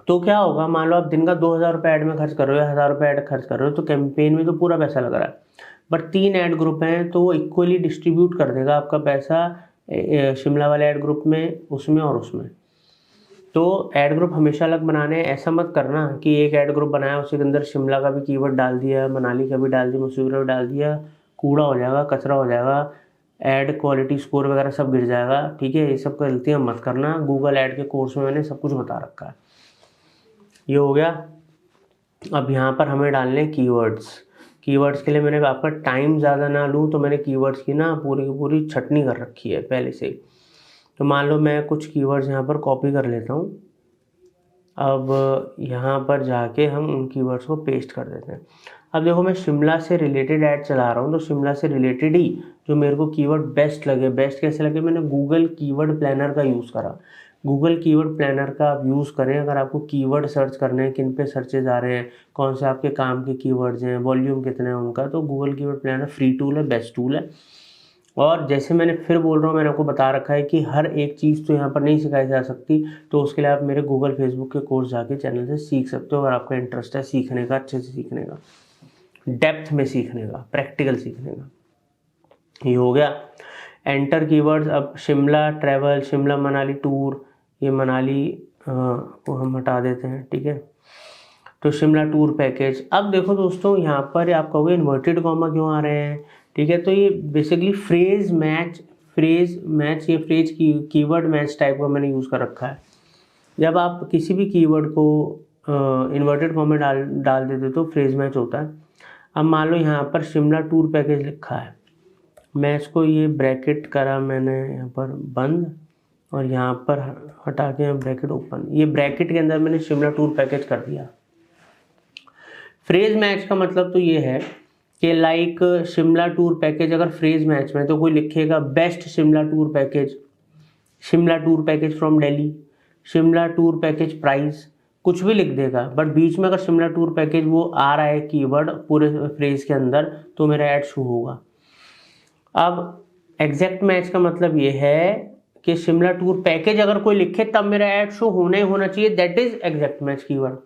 तो क्या होगा, मान लो आप दिन का 2000 रुपये ऐड में खर्च कर रहे हो या 1000 रुपये ऐड खर्च कर रहे हो, तो कैंपेन में तो पूरा पैसा लग रहा है, बट 3 ऐड ग्रुप हैं तो वो इक्वली डिस्ट्रीब्यूट कर देगा आपका पैसा शिमला वाले ऐड ग्रुप में, उसमें और उसमें। तो ऐड ग्रुप हमेशा अलग बनाने, ऐसा मत करना कि एक ऐड ग्रुप बनाया उसके अंदर शिमला का भी कीवर्ड डाल दिया, मनाली का भी डाल दिया, मसूरी का भी डाल दिया, कूड़ा हो जाएगा, कचरा हो जाएगा, ऐड क्वालिटी स्कोर वगैरह सब गिर जाएगा, ठीक है। ये सब गलतियाँ मत करना, गूगल ऐड के कोर्स में मैंने सब कुछ बता रखा है। ये हो गया। अब यहाँ पर हमें डालने कीवर्ड्स। कीवर्ड्स के लिए मैंने आपका टाइम ज़्यादा ना लूँ, तो मैंने कीवर्ड्स की ना पूरी की पूरी छटनी कर रखी है पहले से ही। तो मान लो मैं कुछ कीवर्ड्स यहाँ पर कॉपी कर लेता हूँ। अब यहाँ पर जाके हम उन कीवर्ड्स को पेस्ट कर देते हैं। अब देखो मैं शिमला से रिलेटेड ऐड चला रहा हूँ, तो शिमला से रिलेटेड ही जो मेरे को कीवर्ड बेस्ट लगे, बेस्ट कैसे लगे, मैंने गूगल कीवर्ड प्लानर का यूज़ करा। गूगल कीवर्ड प्लानर का आप यूज़ करें अगर आपको कीवर्ड सर्च करने हैं, किन पे सर्चेज आ रहे हैं, कौन से आपके काम के कीवर्ड्स हैं, वॉल्यूम कितना है उनका, तो Google keyword planner free tool है, बेस्ट टूल है। और जैसे मैंने फिर बोल रहा हूँ, मैंने आपको बता रखा है कि हर एक चीज़ तो यहाँ पर नहीं सिखाई जा सकती, तो उसके लिए आप मेरे गूगल फेसबुक के कोर्स जाके चैनल से सीख सकते हो, अगर आपका इंटरेस्ट है सीखने का, अच्छे से सीखने का, डेप्थ में सीखने का, प्रैक्टिकल सीखने का। ये हो गया। Enter keywords. अब शिमला ट्रैवल, शिमला मनाली टूर, ये मनाली को हम हटा देते हैं, ठीक है। तो शिमला टूर पैकेज। अब देखो दोस्तों, यहाँ पर आप कहोगे इन्वर्टेड कॉमा क्यों आ रहे हैं, ठीक है। तो ये बेसिकली फ्रेज मैच, ये फ्रेज कीवर्ड मैच टाइप का मैंने यूज़ कर रखा है। जब आप किसी भी कीवर्ड को इन्वर्टेड कॉमा डाल देते तो फ्रेज मैच होता है। अब मान लो यहाँ पर शिमला टूर पैकेज लिखा है, मैं इसको ये ब्रैकेट करा मैंने यहाँ पर बंद, और यहाँ पर हटा के ब्रैकेट ओपन, ये ब्रैकेट के अंदर मैंने शिमला टूर पैकेज कर दिया। फ्रेज मैच का मतलब तो ये है कि लाइक शिमला टूर पैकेज अगर फ्रेज मैच में, तो कोई लिखेगा best Shimla tour package, Shimla tour package from Delhi, Shimla tour package price, कुछ भी लिख देगा, बट बीच में अगर शिमला टूर पैकेज वो आ रहा है कीवर्ड पूरे फ्रेज के अंदर, तो मेरा ऐड शो होगा। अब एग्जैक्ट मैच का मतलब ये है कि शिमला टूर पैकेज अगर कोई लिखे तब मेरा ऐड शो होना ही होना चाहिए, that is exact match keyword.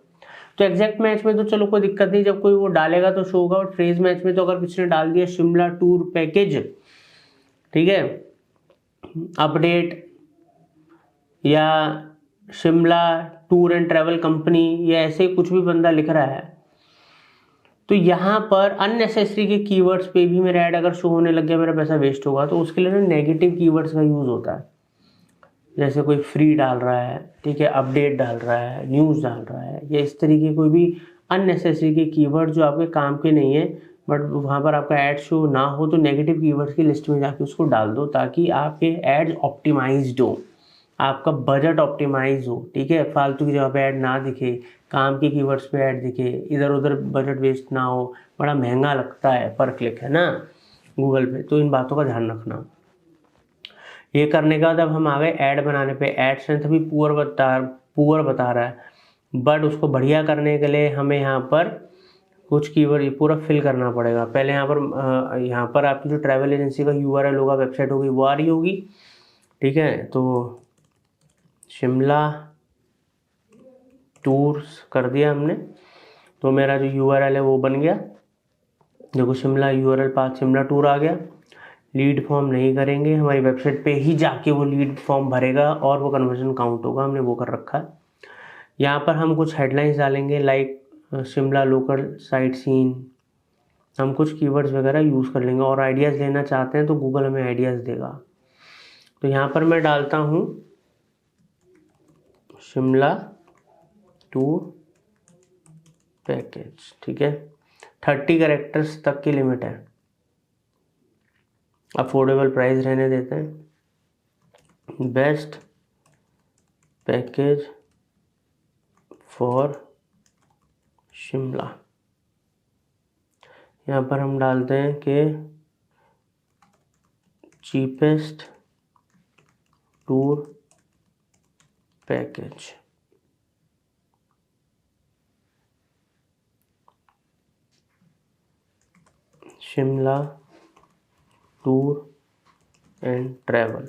तो एग्जैक्ट मैच में तो चलो कोई दिक्कत नहीं, जब कोई वो डालेगा तो शो होगा, और फ्रेज मैच में तो अगर किसी ने डाल दिया शिमला टूर पैकेज, ठीक है, अपडेट या Shimla tour and travel company, या ऐसे कुछ भी बंदा लिख रहा है, तो यहाँ पर अननेसेसरी के कीवर्ड्स पे भी मेरा ऐड अगर शो होने लग गया, मेरा पैसा वेस्ट होगा। तो उसके लिए ना नेगेटिव कीवर्ड्स का यूज़ होता है, जैसे कोई फ्री डाल रहा है, ठीक है, अपडेट डाल रहा है, न्यूज़ डाल रहा है, या इस तरीके कोई भी अननेसेसरी के कीवर्ड जो आपके काम के नहीं है, बट वहाँ पर आपका ऐड शो ना हो, तो नेगेटिव कीवर्ड्स की लिस्ट में जाके उसको डाल दो, ताकि आपके एड्स ऑप्टिमाइज्ड हो, आपका बजट ऑप्टिमाइज हो, ठीक है। फालतू की जगह पे ऐड ना दिखे, काम के कीवर्ड्स पे ऐड दिखे, इधर उधर बजट वेस्ट ना हो, बड़ा महंगा लगता है पर क्लिक, है ना, गूगल पे। तो इन बातों का ध्यान रखना। ये करने के बाद अब हम आ गए ऐड बनाने पे। ऐड स्ट्रेंथ भी पुअर बता रहा है, बट उसको बढ़िया करने के लिए हमें यहाँ पर कुछ कीवर्ड ये पूरा फिल करना पड़ेगा। पहले यहाँ पर आपकी जो ट्रैवल एजेंसी का यूआरएल होगा, वेबसाइट होगी, वो आ रही होगी, ठीक है। तो शिमला टूर्स कर दिया हमने, तो मेरा जो यूआरएल है वो बन गया। देखो Shimla URL path Shimla tour आ गया। लीड फॉर्म नहीं करेंगे, हमारी वेबसाइट पे ही जाके वो लीड फॉर्म भरेगा और वो कन्वर्जन काउंट होगा, हमने वो कर रखा है। यहाँ पर हम कुछ हेडलाइंस डालेंगे like Shimla local sight seen, हम कुछ कीवर्ड्स वगैरह यूज़ कर लेंगे। और आइडियाज़ लेना चाहते हैं तो गूगल हमें आइडियाज़ देगा। तो यहाँ पर मैं डालता हूँ शिमला टूर पैकेज, ठीक है। 30 कैरेक्टर्स तक की लिमिट है, अफोर्डेबल प्राइस रहने देते हैं। बेस्ट पैकेज फॉर शिमला, यहाँ पर हम डालते हैं कि cheapest tour package. Shimla tour and travel,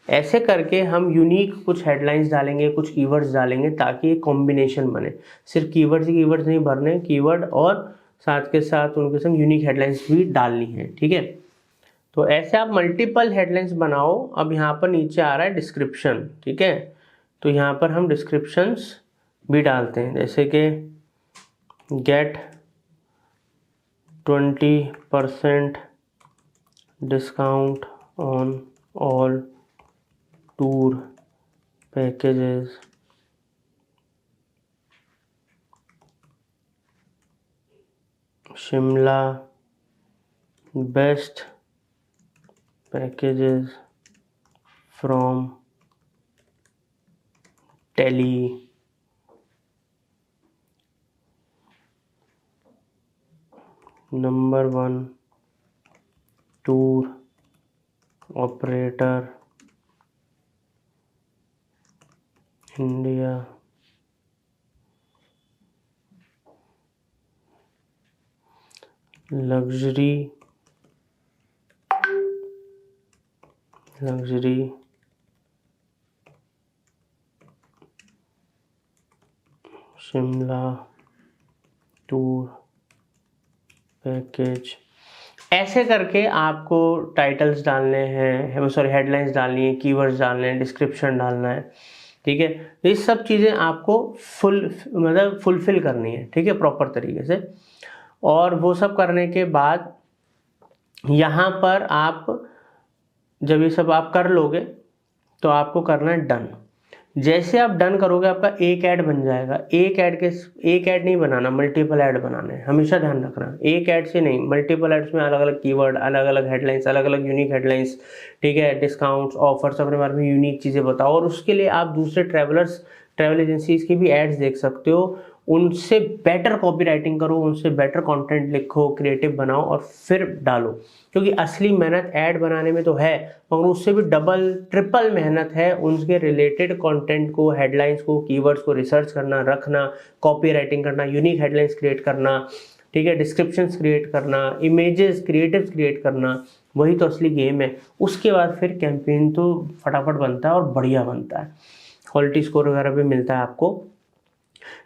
ऐसे करके हम यूनिक कुछ हेडलाइंस डालेंगे, कुछ कीवर्ड्स डालेंगे ताकि एक कॉम्बिनेशन बने। सिर्फ कीवर्ड्स ही कीवर्ड्स नहीं भरने, कीवर्ड और साथ के साथ उनके संग यूनिक हेडलाइंस भी डालनी है, ठीक है। तो ऐसे आप मल्टीपल हेडलाइंस बनाओ। अब यहाँ पर नीचे आ रहा है डिस्क्रिप्शन, ठीक है। तो यहाँ पर हम डिस्क्रिप्शंस भी डालते हैं, जैसे कि get 20% discount on all tour packages Shimla, best packages from Delhi, number 1 tour operator India, luxury Shimla tour package. ऐसे करके आपको टाइटल्स डालने हैं, हेडलाइंस डालनी है, कीवर्ड्स डालने हैं, डिस्क्रिप्शन डालना है, ठीक है। तो ये सब चीज़ें आपको फुलफिल करनी है, ठीक है, प्रॉपर तरीके से। और वो सब करने के बाद यहाँ पर आप जब ये सब आप कर लोगे तो आपको करना है डन। जैसे आप डन करोगे आपका एक ऐड बन जाएगा। एक ऐड नहीं बनाना, मल्टीपल ऐड बनाना है, हमेशा ध्यान रखना। एक ऐड से नहीं, मल्टीपल ऐड्स में अलग अलग कीवर्ड, अलग अलग हेडलाइंस, अलग अलग यूनिक हेडलाइंस, ठीक है, डिस्काउंट्स, ऑफर्स, अपने बारे में यूनिक चीज़ें बताओ। और उसके लिए आप दूसरे ट्रैवल एजेंसीज की भी एड्स देख सकते हो, उनसे बेटर कॉपी राइटिंग करो, उनसे बेटर कंटेंट लिखो, क्रिएटिव बनाओ और फिर डालो। क्योंकि असली मेहनत ऐड बनाने में तो है, मगर उससे भी डबल ट्रिपल मेहनत है उनके रिलेटेड कंटेंट को, हेडलाइंस को, कीवर्ड्स को रिसर्च करना, रखना, कॉपी राइटिंग करना, यूनिक हेडलाइंस क्रिएट करना, ठीक है, डिस्क्रिप्शंस क्रिएट करना, इमेजेस क्रिएटिव्स क्रिएट करना। वही तो असली गेम है। उसके बाद फिर कैंपेन तो फटाफट बनता है और बढ़िया बनता है, क्वालिटी स्कोर वगैरह भी मिलता है आपको।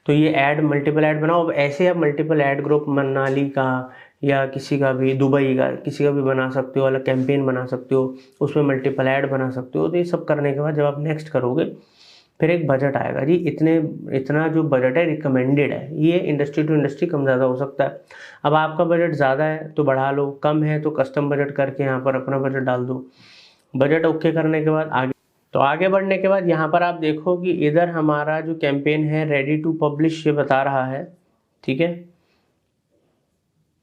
तो ये ऐड, मल्टीपल ऐड बनाओ। अब ऐसे आप मल्टीपल ऐड ग्रुप मनाली का या किसी का भी, दुबई का किसी का भी बना सकते हो, अलग कैंपेन बना सकते हो, उसमें मल्टीपल ऐड बना सकते हो। तो ये सब करने के बाद जब आप नेक्स्ट करोगे फिर एक बजट आएगा जी, इतना जो बजट है रिकमेंडेड है। ये इंडस्ट्री टू इंडस्ट्री कम ज़्यादा हो सकता है। अब आपका बजट ज़्यादा है तो बढ़ा लो, कम है तो कस्टम बजट करके यहाँ पर अपना बजट डाल दो। बजट ओके करने के बाद आगे बढ़ने के बाद यहाँ पर आप देखो कि इधर हमारा जो कैंपेन है रेडी टू पब्लिश ये बता रहा है, ठीक है।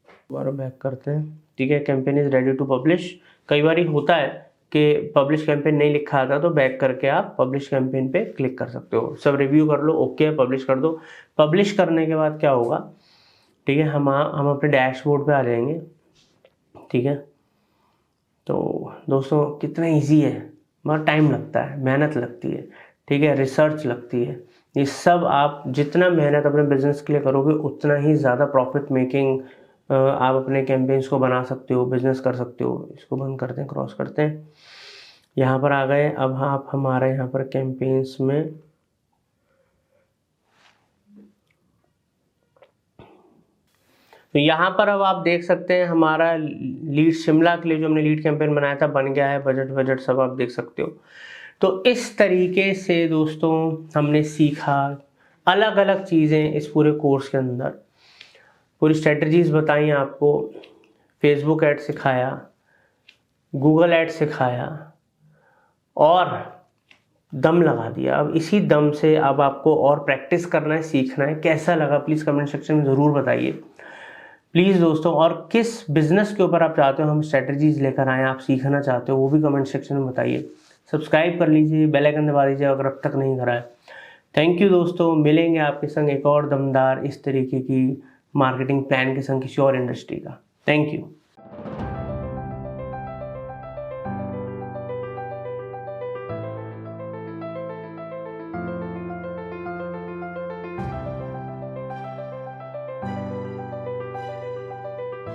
दोबारा बैक करते हैं, ठीक है। Campaign is ready to publish. कई बार होता है कि पब्लिश कैंपेन नहीं लिखा आता, तो बैक करके आप पब्लिश कैंपेन पे क्लिक कर सकते हो। सब रिव्यू कर लो, ओके है, पब्लिश कर दो। पब्लिश करने के बाद क्या होगा, ठीक है, हम अपने डैशबोर्ड पे आ जाएंगे, ठीक है। तो दोस्तों कितना इजी है, मगर टाइम लगता है, मेहनत लगती है, ठीक है, रिसर्च लगती है। ये सब आप जितना मेहनत अपने बिजनेस के लिए करोगे उतना ही ज़्यादा प्रॉफिट मेकिंग आप अपने कैंपेन्स को बना सकते हो, बिजनेस कर सकते हो। इसको बंद करते हैं, क्रॉस करते हैं। यहाँ पर आ गए। अब आप हमारे यहाँ पर कैंपेन्स में तो यहाँ पर अब आप देख सकते हैं हमारा लीड शिमला के लिए जो हमने लीड कैंपेन बनाया था बन गया है। बजट सब आप देख सकते हो। तो इस तरीके से दोस्तों हमने सीखा अलग अलग चीज़ें इस पूरे कोर्स के अंदर, पूरी स्ट्रेटजीज बताई आपको, फेसबुक ऐड सिखाया, गूगल ऐड सिखाया और दम लगा दिया। अब इसी दम से अब आपको और प्रैक्टिस करना है, सीखना है। कैसा लगा प्लीज़ कमेंट सेक्शन में ज़रूर बताइए प्लीज़ दोस्तों। और किस बिज़नेस के ऊपर आप चाहते हो हम स्ट्रेटजीज लेकर आएँ, आप सीखना चाहते हो, वो भी कमेंट सेक्शन में बताइए। सब्सक्राइब कर लीजिए, बेल आइकन दबा दीजिए अगर अब तक नहीं करा है। थैंक यू दोस्तों। मिलेंगे आपके संग एक और दमदार इस तरीके की मार्केटिंग प्लान के संग किसी और इंडस्ट्री का। Thank you.